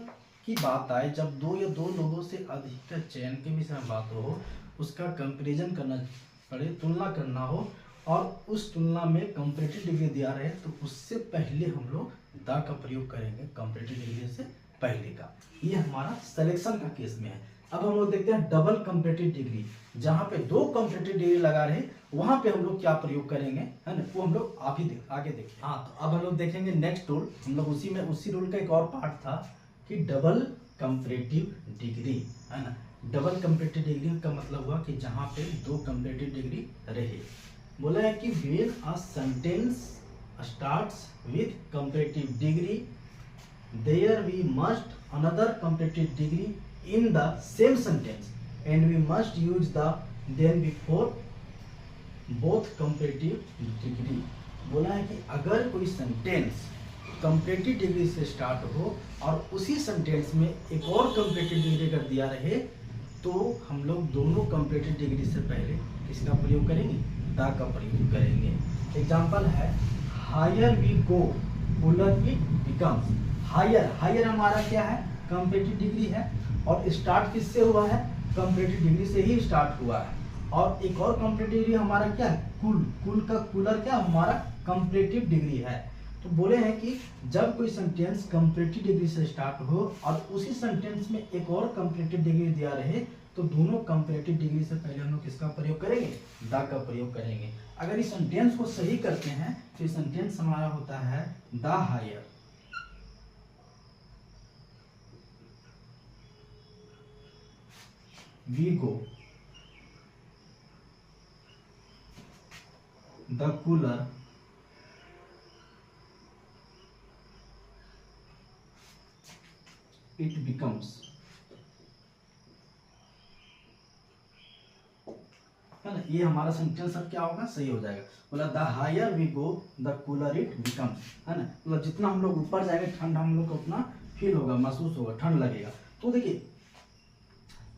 की बात आए जब दो या दो लोगों से अधिक का चयन के विषय में बात हो, उसका कंपैरिजन करना पड़े, तुलना करना हो, और उस तुलना में कंपैरेटिव डिग्री दिया रहे, तो उससे पहले हम लोग द का प्रयोग करेंगे, कंपैरेटिव डिग्री से पहले का। ये हमारा सिलेक्शन का केस में है। अब हम लोग देखते हैं डबल कंपैरेटिव डिग्री, जहां पे दो कंपैरेटिव डिग्री लगा रहे वहां पे हम लोग क्या प्रयोग करेंगे, है ना, वो हम लोग आगे देखें। हाँ, तो अब हम लोग देखेंगे नेक्स्ट रूल। हम लोग उसी रूल का एक और पार्ट था कि डबल कंपैरेटिव डिग्री, है ना। डबल कंपैरेटिव डिग्री का मतलब हुआ कि जहां पे दो कंपैरेटिव डिग्री रहे। बोला है कि when a sentence starts with comparative degree there we must another comparative degree in the same sentence and we must use the then before both comparative degree. बोला है कि अगर कोई सेंटेंस कंपेरेटिव डिग्री से स्टार्ट हो और उसी सेंटेंस में एक और कंपेरेटिव डिग्री अगर दिया रहे तो हम लोग दोनों कंपेरेटिव डिग्री से पहले किसका प्रयोग करेंगे, द का प्रयोग करेंगे। एग्जाम्पल है higher we go cooler it becomes. Higher, higher हमारा क्या है, कंपेरेटिव डिग्री है और स्टार्ट किससे हुआ है, कंपेरेटिव डिग्री से ही स्टार्ट हुआ है। और एक और कंपेरेटिव डिग्री हमारा क्या है, कूल, कूल का कूलर क्या हमारा कंपेरेटिव डिग्री है। तो बोले हैं कि जब कोई सेंटेंस कंपेरेटिव डिग्री से स्टार्ट हो और उसी सेंटेंस में एक और कंपेरेटिव डिग्री दिया रहे तो दोनों कंपेरेटिव डिग्री से पहले हम लोग किसका प्रयोग करेंगे, द का प्रयोग करेंगे। अगर इस सेंटेंस को सही करते हैं तो ये सेंटेंस हमारा होता है the higher we go the cooler it becomes, है ना। ये हमारा सेंटेंस अब क्या होगा, सही हो जाएगा। बोला the higher we go the cooler it becomes, है ना। मतलब जितना हम लोग ऊपर जाएंगे ठंड हम लोग को उतना फील होगा, महसूस होगा, ठंड लगेगा। तो देखिए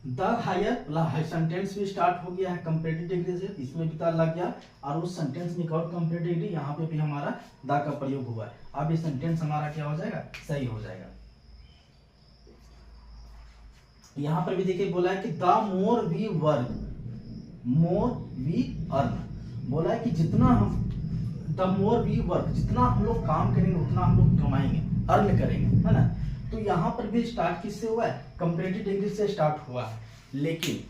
द हायर सेंटेंस भी स्टार्ट हो गया है कंपेरेटिव डिग्री से, इसमें भी द लग गया और उस सेंटेंस में एक और कंपेरेटिव डिग्री यहाँ पे भी हमारा द का प्रयोग हुआ है। अब ये सेंटेंस हमारा क्या हो जाएगा, सही हो जाएगा। यहाँ पर भी देखिए बोला है कि the more we work more we earn. बोला है कि जितना हम द मोर वी वर्क, जितना हम लोग काम करेंगे उतना हम लोग कमाएंगे, अर्न करेंगे, है ना। तो यहाँ पर भी स्टार्ट किससे हुआ है, कंपेरेटिव डिग्री से स्टार्ट हुआ है। लेकिन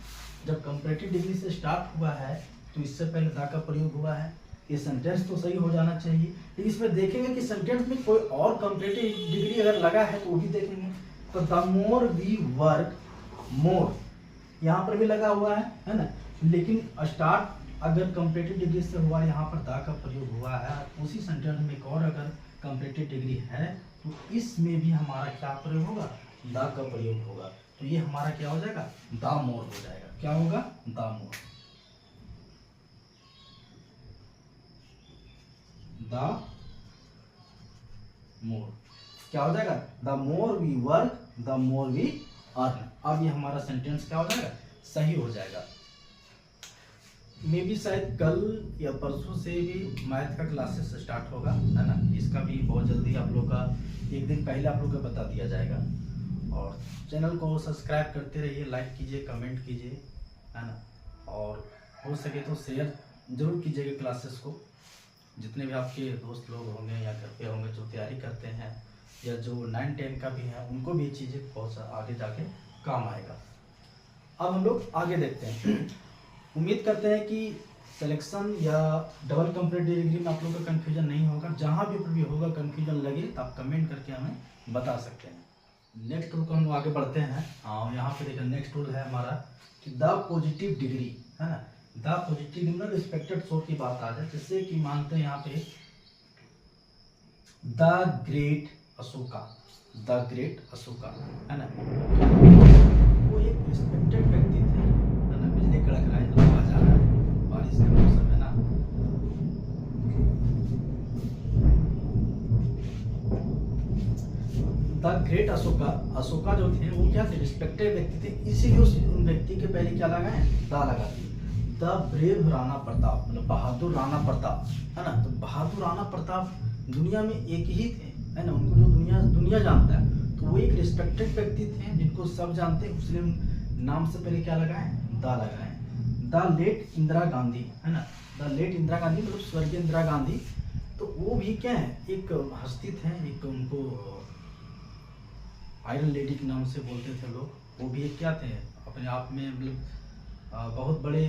जब कंपेरेटिव डिग्री से स्टार्ट हुआ है तो इससे पहले द का प्रयोग हुआ है। ये सेंटेंस तो सही हो जाना चाहिए, लेकिन इसमें देखेंगे कि सेंटेंस में कोई और कंपेरेटिव डिग्री अगर लगा है तो वो भी देखेंगे। तो the more we work more यहाँ पर भी लगा हुआ है ना। लेकिन स्टार्ट अगर कंपेरेटिव डिग्री से हुआ, यहाँ पर द का प्रयोग हुआ है, उसी सेंटेंस में एक और अगर कंपेरेटिव डिग्री है तो इसमें भी हमारा क्या प्रयोग होगा, द का प्रयोग होगा। तो ये हमारा क्या हो जाएगा, द मोर हो जाएगा। क्या होगा, द मोर, द मोर क्या हो जाएगा, the more we work the more we earn. अब ये हमारा सेंटेंस क्या हो जाएगा, सही हो जाएगा। मे भी शायद कल या परसों से भी मैथ का क्लासेस स्टार्ट होगा, है ना। इसका भी बहुत जल्दी आप लोग का एक दिन पहले आप लोग को बता दिया जाएगा। और चैनल को सब्सक्राइब करते रहिए, लाइक कीजिए, कमेंट कीजिए, है ना। और हो सके तो शेयर जरूर कीजिएगा क्लासेस को। जितने भी आपके दोस्त लोग होंगे या घर पे होंगे जो तैयारी करते हैं या जो 9-10 का भी है उनको भी चीज़ें बहुत आगे जाके काम आएगा। अब हम लोग आगे देखते हैं। उम्मीद करते हैं कि सिलेक्शन या डबल कंपेरेटिव डिग्री में आप लोग का कन्फ्यूजन नहीं होगा। जहाँ भी होगा कन्फ्यूजन लगे तो आप कमेंट करके हमें बता सकते हैं। नेक्स्ट रूल को हम आगे बढ़ते हैं। यहाँ पे देखिए नेक्स्ट रूल है हमारा कि द पॉजिटिव डिग्री, है ना। The positive degree respected source की बात आ जाए, जैसे कि मानते हैं यहाँ पे the great Ashoka, the great Ashoka, है ना। वो एक रिस्पेक्टेड व्यक्ति थे, है ना। बिजली कड़क रहा है, आवाज आ रहा है, बारिश का मौसम है ना। द ग्रेट अशोका, अशोका जो थे वो क्या थे, रिस्पेक्टेड व्यक्ति थे, इसीलिए उस व्यक्ति के पहले क्या लगाए, द लगा दिए। द ब्रेव राणा प्रताप, मतलब बहादुर राणा प्रताप, है ना। तो बहादुर राणा प्रताप दुनिया में एक ही थे, है ना। उनको जो दुनिया जानता है, तो वो एक रिस्पेक्टेड व्यक्ति थे जिनको सब जानते हैं, इसलिए नाम से पहले क्या लगाए, द लगाए। द लेट इंदिरा गांधी, है ना। द लेट इंदिरा गांधी मतलब स्वर्गीय इंदिरा गांधी, तो वो भी क्या है, एक हस्ती थे, एक उनको आयरन लेडी के नाम से बोलते थे लोग। वो भी एक क्या थे, अपने आप में मतलब बहुत बड़े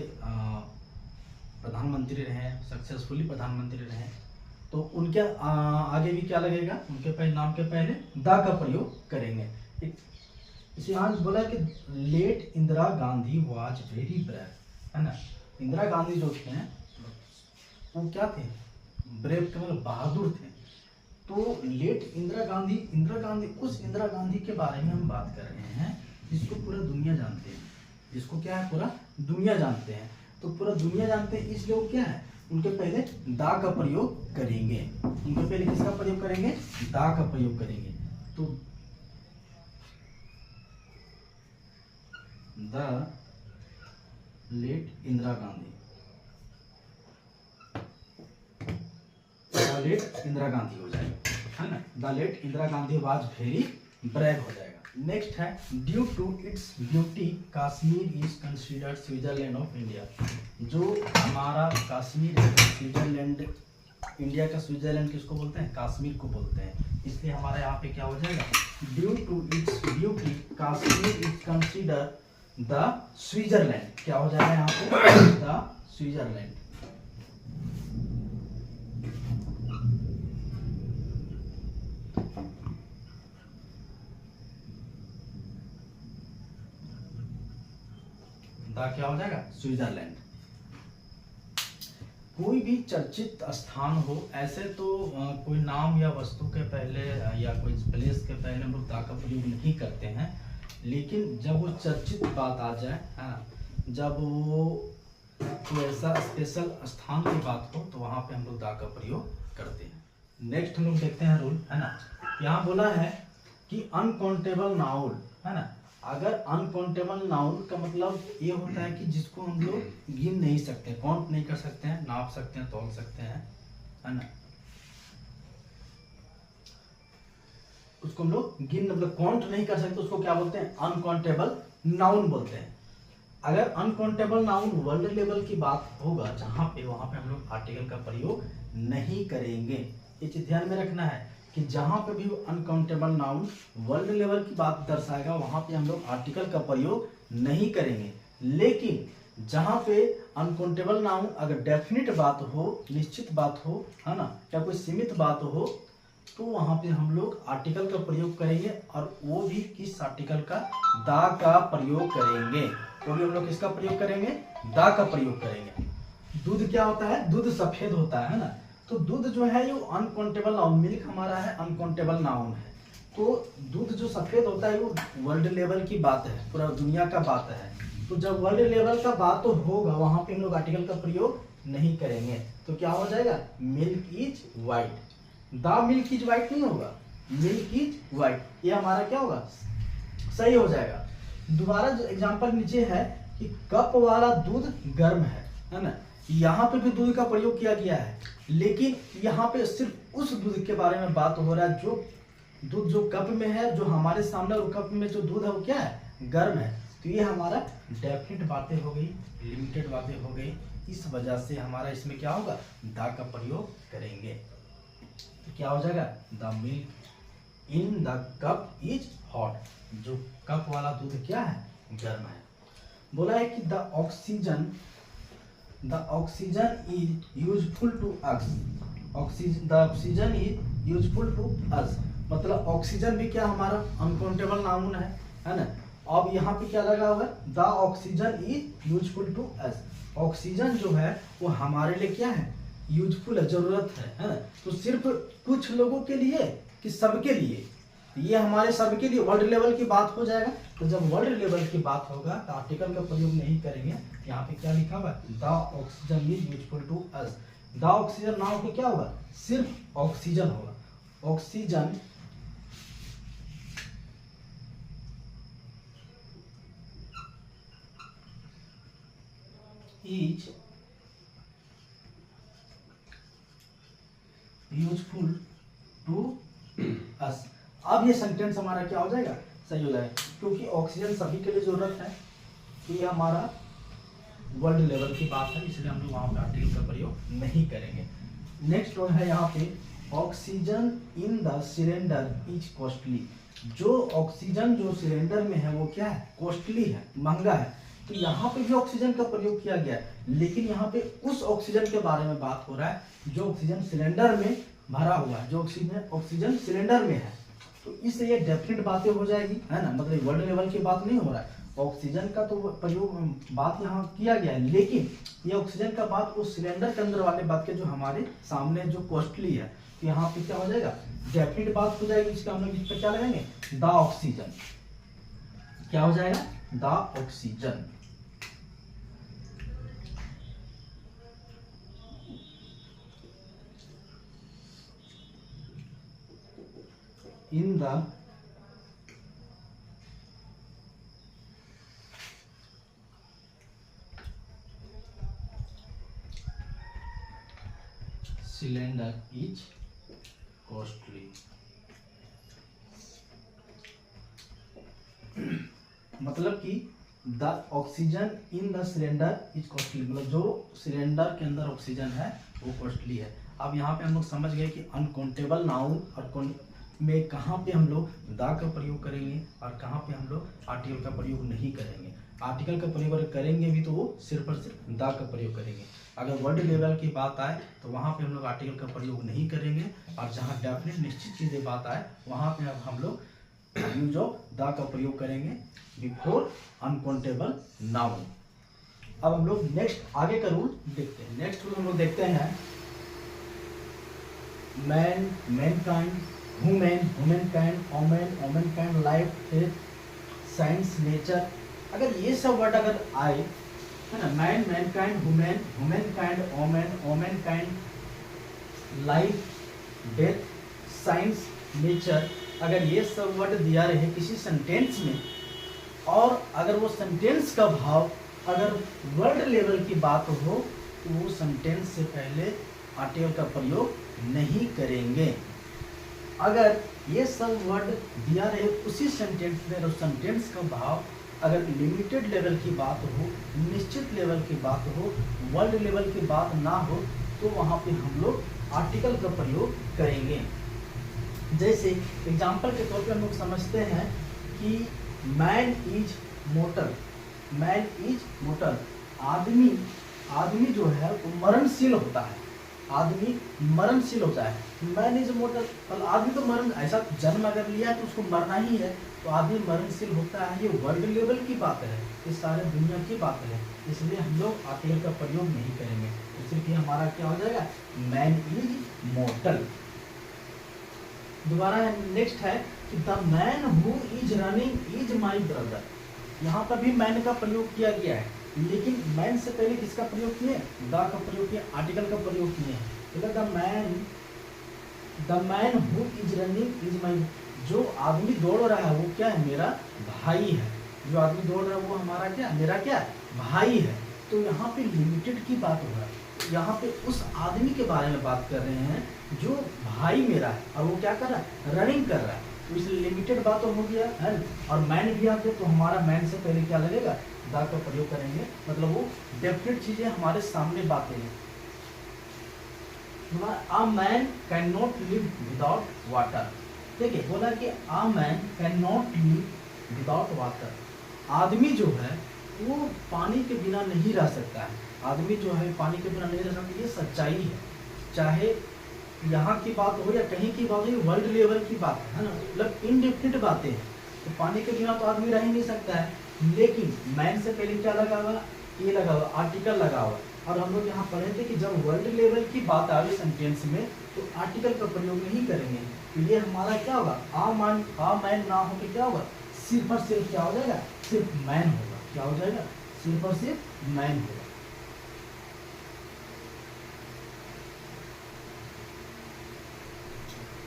प्रधानमंत्री रहे, सक्सेसफुली प्रधानमंत्री रहे। तो उनके आगे भी क्या लगेगा, उनके पहले नाम के पहले द का प्रयोग करेंगे। इसे आज बोला कि late Indira Gandhi was very brave, है ना। इंदिरा गांधी जो थे वो क्या थे, ब्रेव के मतलब बहादुर थे। तो लेट इंदिरा गांधी उस इंदिरा गांधी के बारे में हम बात कर रहे हैं जिसको पूरा दुनिया जानते हैं, जिसको क्या है, पूरा दुनिया जानते हैं। तो पूरा दुनिया जानते हैं, इसलिए वो क्या है, उनके पहले दा का प्रयोग करेंगे। उनके पहले किसका प्रयोग करेंगे, दा का प्रयोग करेंगे। तो the late Indira Gandhi, the late Indira Gandhi हो जाएगा, है ना। The late Indira Gandhi was very brave हो जाएगा। नेक्स्ट है due to its beauty Kashmir is considered Switzerland of India. जो हमारा कश्मीर है, स्विट्जरलैंड, इंडिया का स्विट्जरलैंड किसको बोलते हैं, कश्मीर को बोलते हैं। इसलिए हमारे यहाँ पे क्या हो जाएगा, due to its beauty Kashmir is considered the Switzerland, क्या हो जाएगा यहाँ पे, द स्विट्जरलैंड। क्या हो जाएगा, स्विट्जरलैंड। कोई भी चर्चित स्थान हो, ऐसे तो कोई नाम या वस्तु के पहले या कोई प्लेस के पहले हम लोग दा का प्रयोग नहीं करते हैं, लेकिन जब वो चर्चित बात आ जाए, है, जब वो कोई ऐसा स्पेशल स्थान की बात हो, तो वहां पे हम लोग दा का प्रयोग करते हैं। नेक्स्ट हम लोग देखते हैं रूल, है ना। यहाँ बोला है कि अनकाउंटेबल नाउन, है ना। अगर अनकाउंटेबल नाउन का मतलब ये होता है कि जिसको हम लोग गिन नहीं सकते, काउंट नहीं कर सकते हैं, नाप सकते हैं, तौल सकते हैं, है ना, उसको हम लोग गिन मतलब काउंट नहीं कर सकते, उसको क्या बोलते हैं, अनकाउंटेबल नाउन बोलते हैं। अगर अनकाउंटेबल नाउन वर्ल्ड लेवल की बात होगा जहां पे, वहां पे हम लोग आर्टिकल का प्रयोग नहीं करेंगे। ये चीज ध्यान में रखना है कि जहां पे भी अनकाउंटेबल नाउन वर्ल्ड लेवल की बात दर्शाएगा, वहां पे हम लोग आर्टिकल का प्रयोग नहीं करेंगे। लेकिन जहां पे अनकाउंटेबल नाउन अगर डेफिनेट बात हो, निश्चित बात हो, है ना, या कोई सीमित बात हो, तो वहां पे हम लोग आर्टिकल का प्रयोग करेंगे। और वो भी किस आर्टिकल का, दा का प्रयोग करेंगे। वो भी हम लोग किसका प्रयोग करेंगे, दा का प्रयोग करेंगे। दूध क्या होता है, दूध सफेद होता है ना। तो दूध जो है ये अनकाउंटेबल नाउन, मिल्क हमारा है अनकाउंटेबल नाउन है। तो दूध जो सफेद होता है वो वर्ल्ड लेवल की बात है, पूरा दुनिया का बात है। तो जब वर्ल्ड लेवल का बात तो होगा, वहां पे हम लोग आर्टिकल का प्रयोग नहीं करेंगे। तो क्या हो जाएगा, milk is white, the milk is white नहीं होगा, मिल्क इज वाइट, ये हमारा क्या होगा, सही हो जाएगा। दोबारा जो एग्जाम्पल नीचे है कि कप वाला दूध गर्म है ना। यहाँ पे भी दूध का प्रयोग किया गया है, लेकिन यहाँ पे सिर्फ उस दूध के बारे में बात हो रहा है जो दूध जो कप में है, जो हमारे सामने, और कप में जो दूध है वो क्या है, गर्म है। तो ये हमारा डेफिनेट बातें हो गई, लिमिटेड बातें हो गई, इस वजह से हमारा इसमें क्या होगा, दा का प्रयोग करेंगे। तो क्या हो जाएगा, the milk in the cup is hot, जो कप वाला दूध क्या है, गर्म है। बोला है कि the oxygen is useful to us, the oxygen is useful to us, मतलब ऑक्सीजन भी क्या हमारा अनकाउंटेबल नाउन है ना। अब यहाँ पे क्या लगा हुआ है, the oxygen is useful to us, oxygen जो है वो हमारे लिए क्या है, यूजफुल है, जरूरत है ना। तो सिर्फ कुछ लोगों के लिए कि सबके लिए, ये हमारे सबके लिए वर्ल्ड लेवल की बात हो जाएगा। तो जब वर्ल्ड लेवल की बात होगा तो आर्टिकल का प्रयोग नहीं करेंगे। यहाँ पे क्या लिखा हुआ है, the oxygen is useful to us, the oxygen now पे क्या होगा, सिर्फ ऑक्सीजन होगा, oxygen is useful to us. अब ये सेंटेंस हमारा क्या हो जाएगा, सही हो जाएगा, क्योंकि ऑक्सीजन सभी के लिए जरूरत है। तो ये हमारा वर्ल्ड लेवल की बात है, इसलिए हम लोग वहां पे आर्टिकल का प्रयोग नहीं करेंगे। नेक्स्ट वन है यहाँ पे, oxygen in the cylinder is costly, जो ऑक्सीजन जो सिलेंडर में है वो क्या है, कॉस्टली है, महंगा है। तो यहाँ पे भी ऑक्सीजन का प्रयोग किया गया है, लेकिन यहाँ पे उस ऑक्सीजन के बारे में बात हो रहा है जो ऑक्सीजन सिलेंडर में भरा हुआ है, जो ऑक्सीजन सिलेंडर में है। तो इससे ये डेफिनेट बातें हो जाएगी, है ना, मतलब वर्ल्ड लेवल की बात नहीं हो रहा है। ऑक्सीजन का तो प्रयोग बात यहाँ किया गया है, लेकिन ये ऑक्सीजन का बात उस सिलेंडर के अंदर वाले बात के जो हमारे सामने जो कॉस्टली है। तो यहाँ पे क्या हो जाएगा, डेफिनेट बात हो जाएगी। इसका हम लोग इस पर क्या लगाएंगे, द ऑक्सीजन, क्या हो जाएगा, the oxygen. In the cylinder is costly. मतलब कि the oxygen in the cylinder is costly, मतलब जो सिलेंडर के अंदर ऑक्सीजन है वो कॉस्टली है। अब यहाँ पे हम लोग समझ गए कि अनकाउंटेबल नाउन और में कहाँ पे हम लोग द का प्रयोग करेंगे और कहाँ पे हम लोग आर्टिकल का प्रयोग नहीं करेंगे। आर्टिकल का प्रयोग अगर करेंगे भी तो वो सिर्फ और सिर्फ द का प्रयोग करेंगे। अगर वर्ड लेवल की बात आए तो वहाँ पे हम लोग आर्टिकल का प्रयोग नहीं करेंगे, और जहाँ डेफिनेट निश्चित चीज़ें बात आए वहाँ पे अब हम लोग यूज ऑफ द का प्रयोग करेंगे बिफोर अनकाउंटेबल नाउन। अब हम लोग नेक्स्ट आगे का रूल देखते हैं। नेक्स्ट रूल हम लोग देखते हैं man, mankind, women, womenkind, omen, omenkind, life, death, science, nature. अगर ये सब वर्ड अगर आए है ना, man, mankind, women, womenkind, omen, omenkind, life, death, science, nature, अगर ये सब वर्ड दिया रहे किसी सेंटेंस में, और अगर वो सेंटेंस का भाव अगर वर्ड लेवल की बात हो तो वो सेंटेंस से पहले आर्टिकल का प्रयोग नहीं करेंगे। अगर ये सब वर्ड दिया रहे उसी सेंटेंस में और सेंटेंस का भाव अगर लिमिटेड लेवल की बात हो, निश्चित लेवल की बात हो, वर्ड लेवल की बात ना हो, तो वहाँ पे हम लोग आर्टिकल का प्रयोग करेंगे। जैसे एग्जाम्पल के तौर पे हम लोग समझते हैं कि man is mortar, man is mortar, आदमी जो है वो मरणशील होता है, आदमी मरणशील होता है। मैन इज मोर्टल, और आदमी तो मरण, ऐसा जन्म अगर लिया तो उसको मरना ही है, तो आदमी मरणशील होता है। ये वर्ल्ड लेवल की बात है, ये सारे दुनिया की बात है, इसलिए हम लोग आर्टिकल का प्रयोग नहीं करेंगे। तो सिर्फ ये हमारा क्या हो जाएगा, मैन इज मोर्टल। दोबारा नेक्स्ट है कि the man who is running is my brother. यहाँ पर भी मैन का प्रयोग किया गया है, लेकिन मैन से पहले किसका प्रयोग किए, द का प्रयोग किए, आर्टिकल का प्रयोग किए हैं। The man who is running is my, जो आदमी दौड़ रहा है वो क्या है, मेरा भाई है। जो आदमी दौड़ रहा है वो हमारा क्या, मेरा क्या भाई है। तो यहाँ पे लिमिटेड की बात हो रहा है, यहाँ पे उस आदमी के बारे में बात कर रहे हैं जो भाई मेरा है, और वो क्या कर रहा है, रनिंग कर रहा है। तो इसलिए लिमिटेड बात तो हो गया है। और मैन भी आते तो हमारा मैन से पहले क्या लगेगा, द का प्रयोग करेंगे, मतलब वो डेफिनेट चीजें हमारे सामने बातें हैं। A man cannot live without water। देखिए बोला कि a man cannot live without water। आदमी जो है वो पानी के बिना नहीं रह सकता है, आदमी जो है पानी के बिना नहीं रह सकता। ये सच्चाई है, चाहे यहाँ की बात हो या कहीं की बात हो, वर्ल्ड लेवल की बात है ना, मतलब इनडेफिनिट बातें हैं। तो पानी के बिना तो आदमी रह ही नहीं सकता है। लेकिन मैन से पहले क्या लगा हुआ, ये लगा हुआ, आर्टिकल लगा हुआ। और हम लोग यहाँ पढ़े थे कि जब वर्ल्ड लेवल की बात आवे सेंटेंस में तो आर्टिकल का प्रयोग नहीं करेंगे। तो ये हमारा क्या होगा, आ मैन ना हो के क्या होगा, सिर्फ और सिर्फ क्या हो जाएगा, सिर्फ मैन होगा। क्या हो जाएगा, सिर्फ और सिर्फ मैन होगा।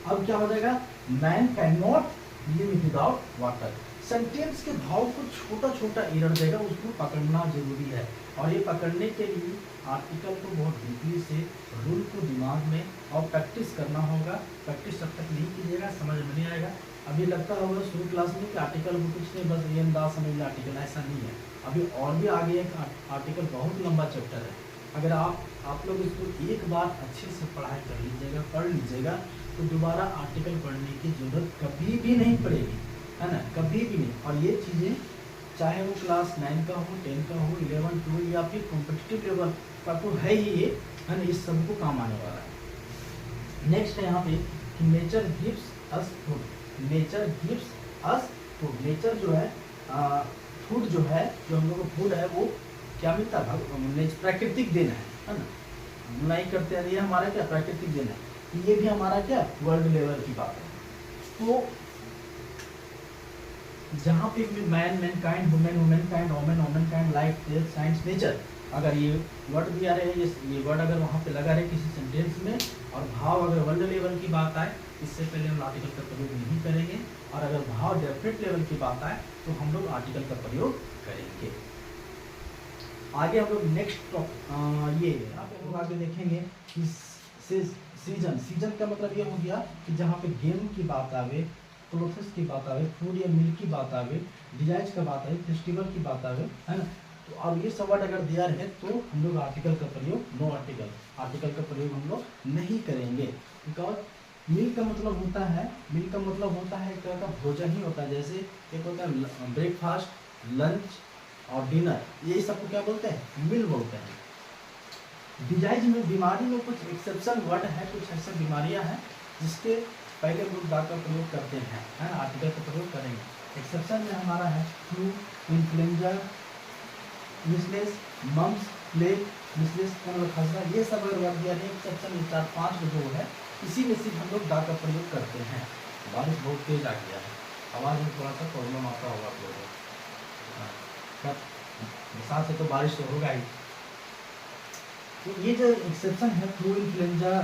अब क्या हो जाएगा, man can not live without water. Sentence के भाव को छोटा छोटा एरर देगा, उसको पकड़ना जरूरी है। और ये पकड़ने के लिए आर्टिकल को बहुत डीपली से रूल को दिमाग में और प्रैक्टिस करना होगा। प्रैक्टिस जब तक नहीं कीजिएगा समझ में नहीं आएगा। अभी लगता होगा शुरू क्लास में कि आर्टिकल को कुछ नहीं, बस ये अंदाज समझ लें आर्टिकल, ऐसा नहीं है। अभी और भी आगे एक आर्टिकल बहुत लंबा चैप्टर है। अगर आप लोग इसको एक बार अच्छे से पढ़ाई कर लीजिएगा, पढ़ लीजिएगा, तो दोबारा आर्टिकल पढ़ने की जरूरत कभी भी नहीं पड़ेगी, है ना, कभी भी नहीं। और ये चीज़ें चाहे वो क्लास 9 का हो, 10 का हो, 11, 12 या फिर कॉम्पिटिटिव लेवल का तो है ही ये, है ना, इस सबको काम आने वाला है। नेक्स्ट है यहाँ पे कि nature gives us food. Nature gives us food. Nature जो है फूड जो है, जो हम लोग को फूड है वो क्या मिलता है, प्राकृतिक देन है ना, नहीं करते हैं, ये हमारा क्या प्राकृतिक देन है। ये भी हमारा क्या वर्ल्ड लेवल की बात है। तो जहाँ पे man, mankind, women, womenkind, omen, omenkind, life, death, science, nature, अगर ये वर्ड दिया रहे, ये वर्ड अगर वहाँ पे लगा रहे किसी सेंटेंस में, और भाव अगर वर्ड लेवल की बात आए, इससे पहले हम आर्टिकल का प्रयोग नहीं करेंगे। और अगर भाव डेफिनेट लेवल की बात आए तो हम लोग आर्टिकल का प्रयोग करेंगे। आगे हम लोग नेक्स्ट ये यहाँ पे हम आगे देखेंगे कि सीजन। सीजन का मतलब ये हो गया कि जहाँ पे गेम की बात आवे, क्लोथ्स की बात आवे, फूड या मिल्क की बात आवे, डिजाइन का बात आवे, फेस्टिवल की बात आवे, है ना। तो अब ये सब वर्ड अगर दिया रहे तो हम लोग आर्टिकल का प्रयोग, नो आर्टिकल का प्रयोग हम लोग नहीं करेंगे। बिकॉज मील का मतलब होता है, मील का मतलब होता है एक तरह का भोजन ही होता है। जैसे एक होता है ब्रेकफास्ट, लंच और डिनर, यही सबको क्या बोलते हैं, मील बोलते हैं। डिजाइज में, बीमारी में कुछ एक्सेप्शन वर्ड है, कुछ ऐसे बीमारियां हैं जिसके पहले हम लोग दा का प्रयोग करते हैं, है ना, आर्टिकल का प्रयोग करेंगे। एक्सेप्शन में हमारा है फ्लू, इन्फ्लुएंजा, मिसलेस, मम्स, प्लेग, मिसलेस, खसरा, ये सब अगर वर्ड दिया है एक्सेप्शन में 4-5 जो है, इसी में सिर्फ हम लोग दा का प्रयोग करते हैं। बारिश बहुत तेज आ गया है, आवाज़ में थोड़ा सा प्रॉब्लम आता होगा आप लोगों को, बरसात से तो बारिश तो होगा ही। तो ये जो एक्सेप्शन है, फ्लू, इन्फ्लुएंजा,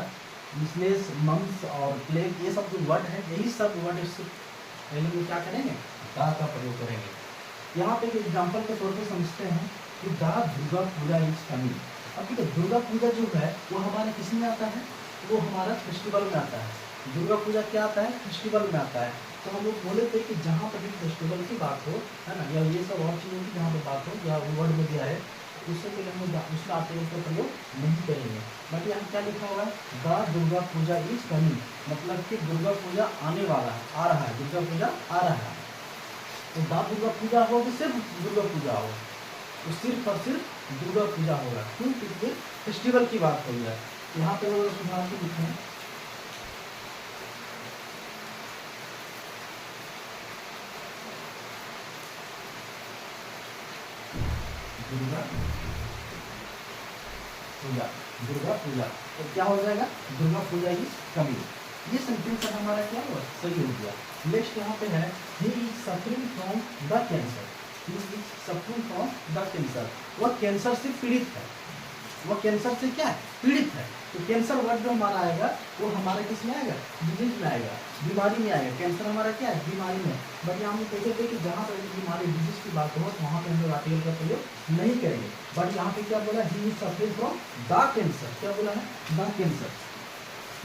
मिसलेस, मम्स और प्लेग, ये सब जो वर्ड है, यही सब वर्ड इससे पहले में क्या करेंगे, दा का प्रयोग करेंगे। यहाँ पे एक एग्जाम्पल के तौर पे समझते हैं कि दा दुर्गा पूजा इज कमिंग। अब देखिए दुर्गा पूजा जो है वो हमारे किस में आता है, वो हमारा फेस्टिवल में आता है। दुर्गा पूजा क्या आता है, फेस्टिवल में आता है। तो हम लोग बोले थे कि जहाँ पर भी फेस्टिवल की बात हो, है ना, या ये सब और चीज़ों की जहाँ पर बात हो, या वर्ड में दिया है, उससे पहले हम लोग उसका आर्टिकल का प्रयोग नहीं करेंगे। बट यहाँ क्या लिखा होगा, the Durga Puja is coming, मतलब कि दुर्गा पूजा आने वाला है, आ रहा है, दुर्गा पूजा आ रहा है। तो द दुर्गा पूजा हो कि सिर्फ दुर्गा पूजा हो, तो सिर्फ और सिर्फ दुर्गा पूजा होगा, क्यों, क्योंकि फेस्टिवल की बात हो है। यहाँ पे वो सुधार के लिखे हैं, दुर्गा पूजा, दुर्गा पूजा, तो क्या हो जाएगा, दुर्गा पूजा इज कमिंग। ये सेंटेंस हमारा क्या हुआ, सही हो गया। नेक्स्ट यहाँ पे है, he is suffering from the cancer, he is suffering from the cancer, वह कैंसर से पीड़ित है, वह कैंसर से क्या है, पीड़ित है। तो कैंसर वर्ड जो हमारा आएगा वो हमारे किस में आएगा, डिजीज में आएगा, बीमारी में आएगा। कैंसर हमारा क्या है, बीमारी में। बट यहाँ हम कहते थे कि जहाँ पर बीमारी, डिजीज की बात हो, वहाँ पर हम लोग आर्टिकल का प्रयोग नहीं करेंगे। बट यहाँ पे क्या बोला, he is suffering from the cancer, क्या बोला है, द कैंसर।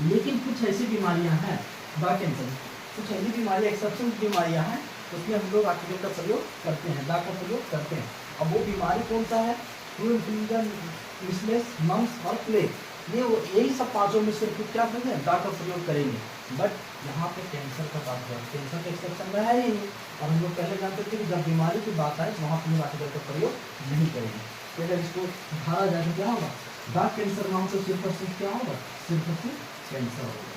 लेकिन कुछ ऐसी बीमारियां हैं, द कैंसर, कुछ ऐसी बीमारियां, एक्सेप्शन बीमारियां हैं, उसमें हम लोग आर्टिकल का प्रयोग करते हैं, द का प्रयोग करते हैं। अब वो बीमारी कौन सा है, फ्लू, इन्फ्लुएंजा, मिसलेस, मम्स और प्लेग, ये यही सब पांचों में सिर्फ क्या करेंगे, दा का प्रयोग करेंगे। बट यहाँ पे कैंसर का बात करें, कैंसर का एक्सेप्शन में है ही नहीं। और हम लोग पहले जानते थे कि जब बीमारी की बात आए तो वहाँ पर आर्टिकल का प्रयोग नहीं करेंगे। तो अगर इसको सुधारा जाए तो क्या होगा, दा कैंसर नाम से सिर्फ और सिर्फ क्या होगा, सिर्फ और सिर्फ कैंसर होगा,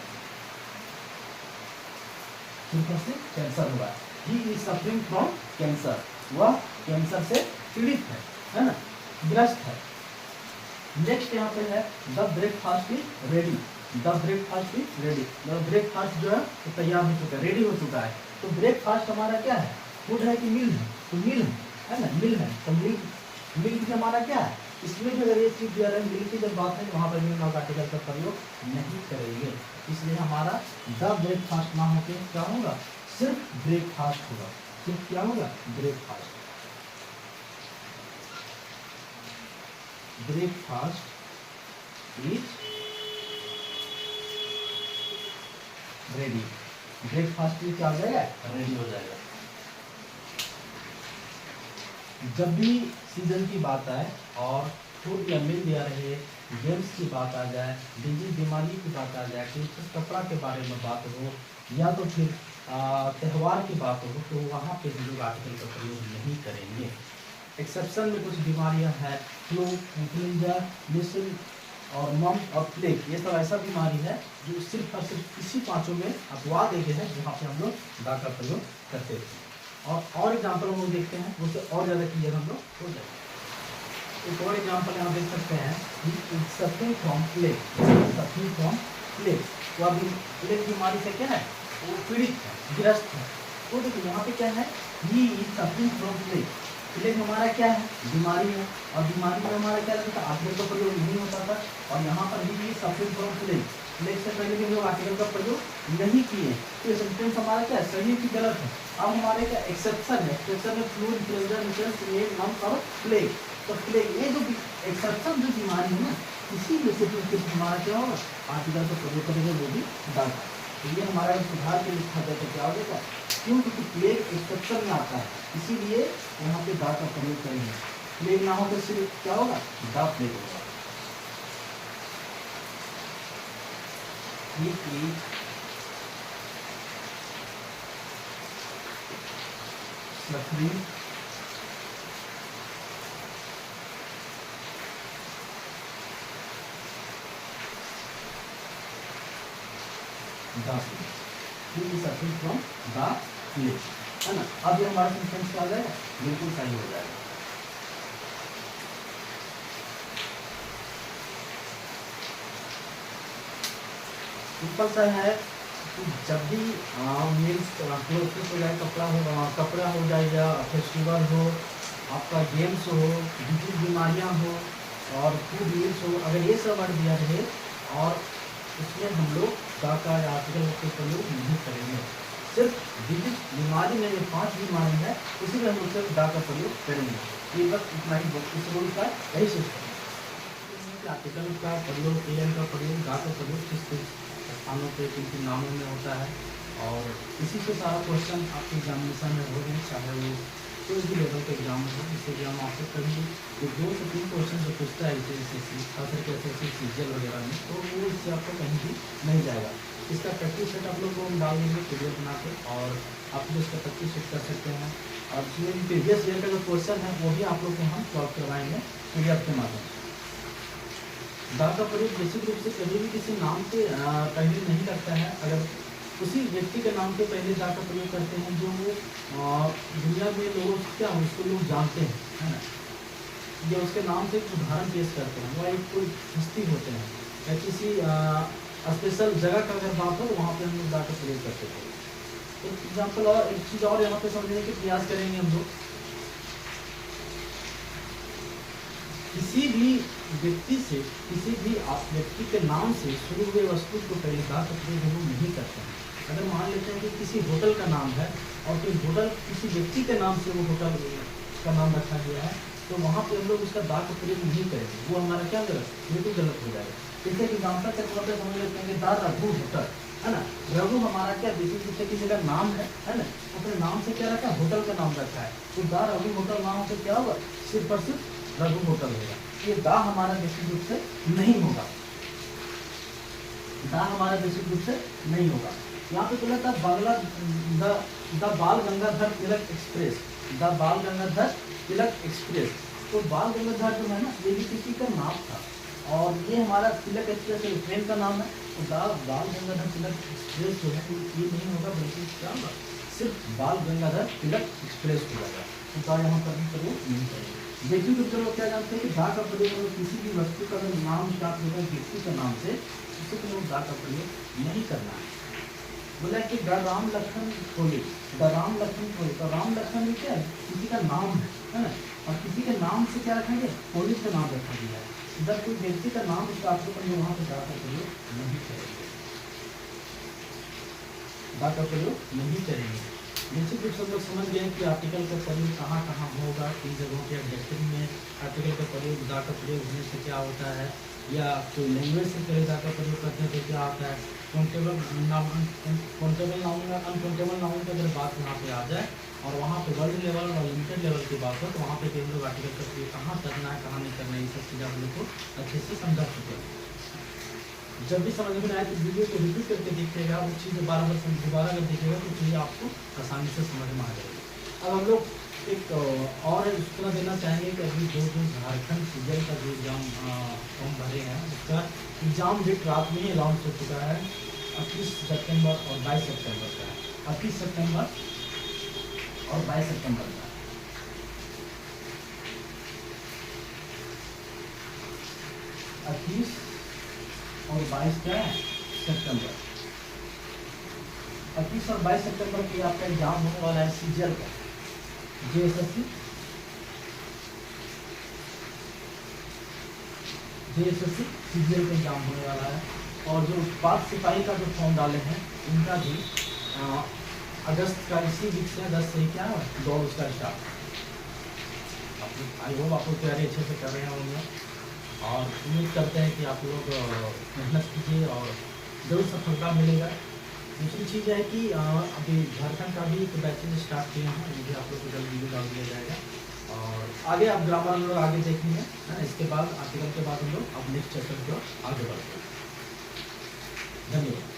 सिर्फ और सिर्फ कैंसर होगा। He is suffering from cancer, वह कैंसर से पीड़ित है ना, ग्रस्त है। नेक्स्ट यहाँ पे है, the breakfast is ready, the breakfast is ready, मतलब ब्रेकफास्ट जो है तो तैयार हो चुका है, रेडी हो चुका है। तो ब्रेकफास्ट हमारा क्या है, फूड है कि मील है, तो मील है ना, मील है। तो मिल्क हमारा क्या है, इसमें जो अगर ये चीज दिया है मिल्क की जब बात है वहाँ पर मिल्क आर्टिकल का प्रयोग नहीं करेंगे। इसलिए हमारा द ब्रेकफास्ट ना होकर क्या होगा, सिर्फ ब्रेकफास्ट होगा, सिर्फ क्या होगा, breakfast. Breakfast is ready, breakfast भी क्या हो जाएगा, रेडी हो जाएगा। जब भी सीजन की बात आए और फूड या मिल दिया रहे, गेम्स की बात आ जाए, डिजीज बीमारी की बात आ जाए, कुछ कपड़ा के बारे में बात हो, या तो फिर त्यौहार की बात हो, तो वहाँ पे हम लोग आर्टिकल का प्रयोग नहीं करेंगे। एक्सेप्शन में कुछ बीमारियां हैं, फ्लू, इन्फ्लुएंजा, मीजल्स और मम्स और प्लेग, ये सब ऐसा बीमारी है जो सिर्फ और सिर्फ इसी पांचों में अपवाद देते हैं जहाँ पे हम लोग दा का प्रयोग करते थे। और एग्जाम्पल हम लोग देखते हैं, उससे और ज़्यादा क्लियर हम लोग हो जाएगा। एक और एग्जाम्पल यहाँ देख सकते हैं, suffering from plague, suffering from plague, तो अभी प्लेग बीमारी से क्या है, वो पीड़ित है, ग्रस्त है। तो देखिए यहाँ पे क्या है, he is suffering from plague, plague हमारा क्या है, बीमारी है, और बीमारी में हमारा क्या लगता है, आर्टिकल का प्रयोग नहीं होता था। और यहाँ पर भी सफर फ्रॉम प्लेग, प्लेग से पहले भी हम लोग आर्टिकल का प्रयोग नहीं किए। तो ये सेंटेंस हमारा क्या है, सही है कि गलत है। अब हमारे क्या एक्सेप्शन है, एक्सेप्शन में फ्लू, इन्फ्लुएंजा, मीजल्स, मम्स और प्लेग। तो प्लेग ये जो एक्सेप्शन जो बीमारी है ना, इसी में से हमारा क्या होगा, आर्टिकल का प्रयोग करेंगे, वो भी डाटा। तो ये हमारा सुधार के लिखा जाए तो क्या हो जाएगा, क्यों, क्योंकि प्लेग एक्सेप्शन में आता है, इसीलिए यहाँ पे दा का प्रयोग करेंगे। प्लेग ना हो तो सिर्फ क्या होगा, दा प्लेग होगा। ये plague suffering the plague, suffering from the plague, है ना। अब ये हमारा सेंटेंस क्या आ जाएगा, बिल्कुल सही हो जाएगा। सिंपल सा है कि जब भी मीन्स क्लोथ हो जाए, कपड़ा हो जाए, या फेस्टिवल हो, आपका गेम्स हो, डिजीज बीमारियाँ हो, और फूड मील्स हो, अगर ये सब वर्ड दिया रहे और उसमें हम लोग दा का आर्टिकल के प्रयोग नहीं करेंगे। सिर्फ डिजीज बीमारी में, ये 5 बीमारी है, उसी में हम लोग सिर्फ दा का प्रयोग करेंगे। ये बस इतना ही, इस रूल का यही सिस्टम है। आर्टिकल का प्रयोग, एन का प्रयोग, दा का प्रयोग किस स्थानों पे, किन नामों में होता है, और इसी से सारा क्वेश्चन आपके एग्जामिनेशन में हो गए, चाहे वो कोई भी लेवल का एग्जाम हो, जिससे एग्जाम आपसे कभी जो 2 से 3 क्वेश्चन जो पूछता है एसएससी, खास करके एसएससी सीजीएल वगैरह में, तो वो इससे आपको कहीं भी नहीं जाएगा। इसका प्रैक्टिस सेट आप लोग को हम डाल देंगे पीडीएफ बना के, और आप लोग इसका प्रैक्टिस सेट कर सकते हैं। और जिसमें प्रीवियस ईयर का जो क्वेश्चन है वो भी आप लोग को हम सॉल्व करवाएंगे पीडीएफ के माध्यम से। दा का प्रयोग बेसिक रूप से कभी भी किसी नाम से पहले नहीं लगता है। अगर उसी व्यक्ति के नाम के पहले दा का प्रयोग करते हैं जो दुनिया में लोग क्या उसको लोग जानते हैं, है ना, या उसके नाम से एक उदाहरण पेश करते हैं, वह एक कोई हस्ती होते हैं, या किसी स्पेशल जगह का अगर बात हो, वहाँ पे हम लोग दा का प्रयोग करते हैं। तो एग्जाम्पल और एक चीज़ और यहाँ पे समझने के प्रयास करेंगे हम लोग। किसी भी व्यक्ति से, किसी भी व्यक्ति के नाम से शुरू हुए वस्तु को पहले दा का प्रयोग हम लोग नहीं करते हैं। अगर मान लेते हैं कि किसी होटल का नाम है, और फिर होटल किसी व्यक्ति के नाम से वो होटल का नाम रखा गया है, तो वहाँ पे हम लोग उसका दा का प्रयोग नहीं करेंगे, वो हमारा क्या गलत, बिल्कुल गलत हो जाएगा। जैसे एग्जाम्पल के तौर पर समझ लेते हैं कि दा रघु होटल, है ना। रघु हमारा क्या बेसिक रूप से किसी का नाम है ना, अपने नाम से क्या रखा है, होटल का नाम रखा है, तो दा रघु होटल नाम से क्या होगा, सिर्फ और सिर्फ रघु होटल होगा। ये दा हमारा बेसिक रूप से नहीं होगा, दा हमारा बेसिक रूप से नहीं होगा। यहाँ पे बोला था बांग्ला द बाल गंगाधर तिलक एक्सप्रेस, द बाल गंगाधर तिलक एक्सप्रेस। तो बाल गंगाधर जो है ना, ये भी किसी का नाम था, और ये हमारा तिलक एक्सप्रेस ट्रेन का नाम है। तो बाल गंगाधर तिलक एक्सप्रेस जो है ये नहीं होगा, बल्कि क्या होगा, सिर्फ बाल गंगाधर तिलक एक्सप्रेस हो जाएगा। तो दा यहाँ पर भी प्रयोग नहीं करेंगे। देखिए तो चलो क्या जानते हैं कि दा का प्रयोग किसी भी वस्तु का नाम स्टार्ट होगा व्यक्ति के नाम से, उससे तो लोग दा का प्रयोग नहीं करना है। बोला कि द राम लखन खोले, द राम लखन खोले, तो राम लखन क्या है, किसी का नाम है ना, और किसी के नाम से क्या रखेंगे, पुलिस का नाम रखा गया है। जब कोई व्यक्ति का नाम स्टार्ट होगा, वहाँ पे दा का प्रयोग नहीं करेंगे, दा का प्रयोग नहीं करेंगे। निश्चित रूप से हम लोग समझ गए कि आर्टिकल का प्रयोग कहाँ कहाँ होगा, किन जगहों के एडजेक्टिव में आर्टिकल का प्रयोग, दा का प्रयोग होने से क्या होता है, या कोई लैंग्वेज से पहले दा का प्रयोग करते हैं तो क्या होता है। काउंटेबल नाउन, काउंटेबल नाउन या अनकाउंटेबल नाउन की अगर बात यहाँ पे आ जाए, और वहाँ पे वर्ल्ड लेवल और लिमिटेड लेवल की बात हो, तो वहाँ पे हम लोग आर्टिकल का प्रयोग कहाँ करना है, कहाँ नहीं करना है, ये सब चीज़ आप लोग को अच्छे से समझा चुके हैं। जब भी समझ में आए तो वीडियो को रिपीट करके देखिएगा, वो चीज़ बार बार दोबारा अगर देखिएगा तो चीज़ें आपको आसानी से समझ में आ जाएगी। अब हम लोग एक और सूचना देना चाहेंगे कि अभी जो झारखंड सीजन का जो एग्जाम फॉर्म भरे हैं, उसका एग्ज़ाम डेट रात में ही अनाउंस हो चुका है। 28 सितंबर और 22 सितंबर का है, 28 सितंबर और 22 सितंबर का। 28 और 22 क्या है सितंबर, 28 और 22 सितंबर की आपका एग्जाम होने वाला है सीजीएल का, जेएसएससी JSSC सीजीएल का एग्जाम होने वाला है। और जो पाक सिपाही का जो फॉर्म डाले हैं उनका भी अगस्त का इसी वीक से, अगस्त से ही क्या दौड़ उसका स्टार्ट। आई होप आप लोग तैयारी अच्छे से कर रहे होंगे और उम्मीद करते हैं कि आप लोग मेहनत कीजिए और जरूर सफलता मिलेगा। दूसरी चीज़ है कि अभी झारखंड का भी एक बैचेज स्टार्ट किए हैं, ये भी आप लोग को जल्द वीडियो डाल दिया जाएगा। और आगे आप ग्रामर हम लोग आगे देखेंगे, है ना। इसके बाद आर्टिकल के बाद हम लोग अब नेक्स्ट चैप्टर की ओर आगे बढ़ते हैं। धन्यवाद।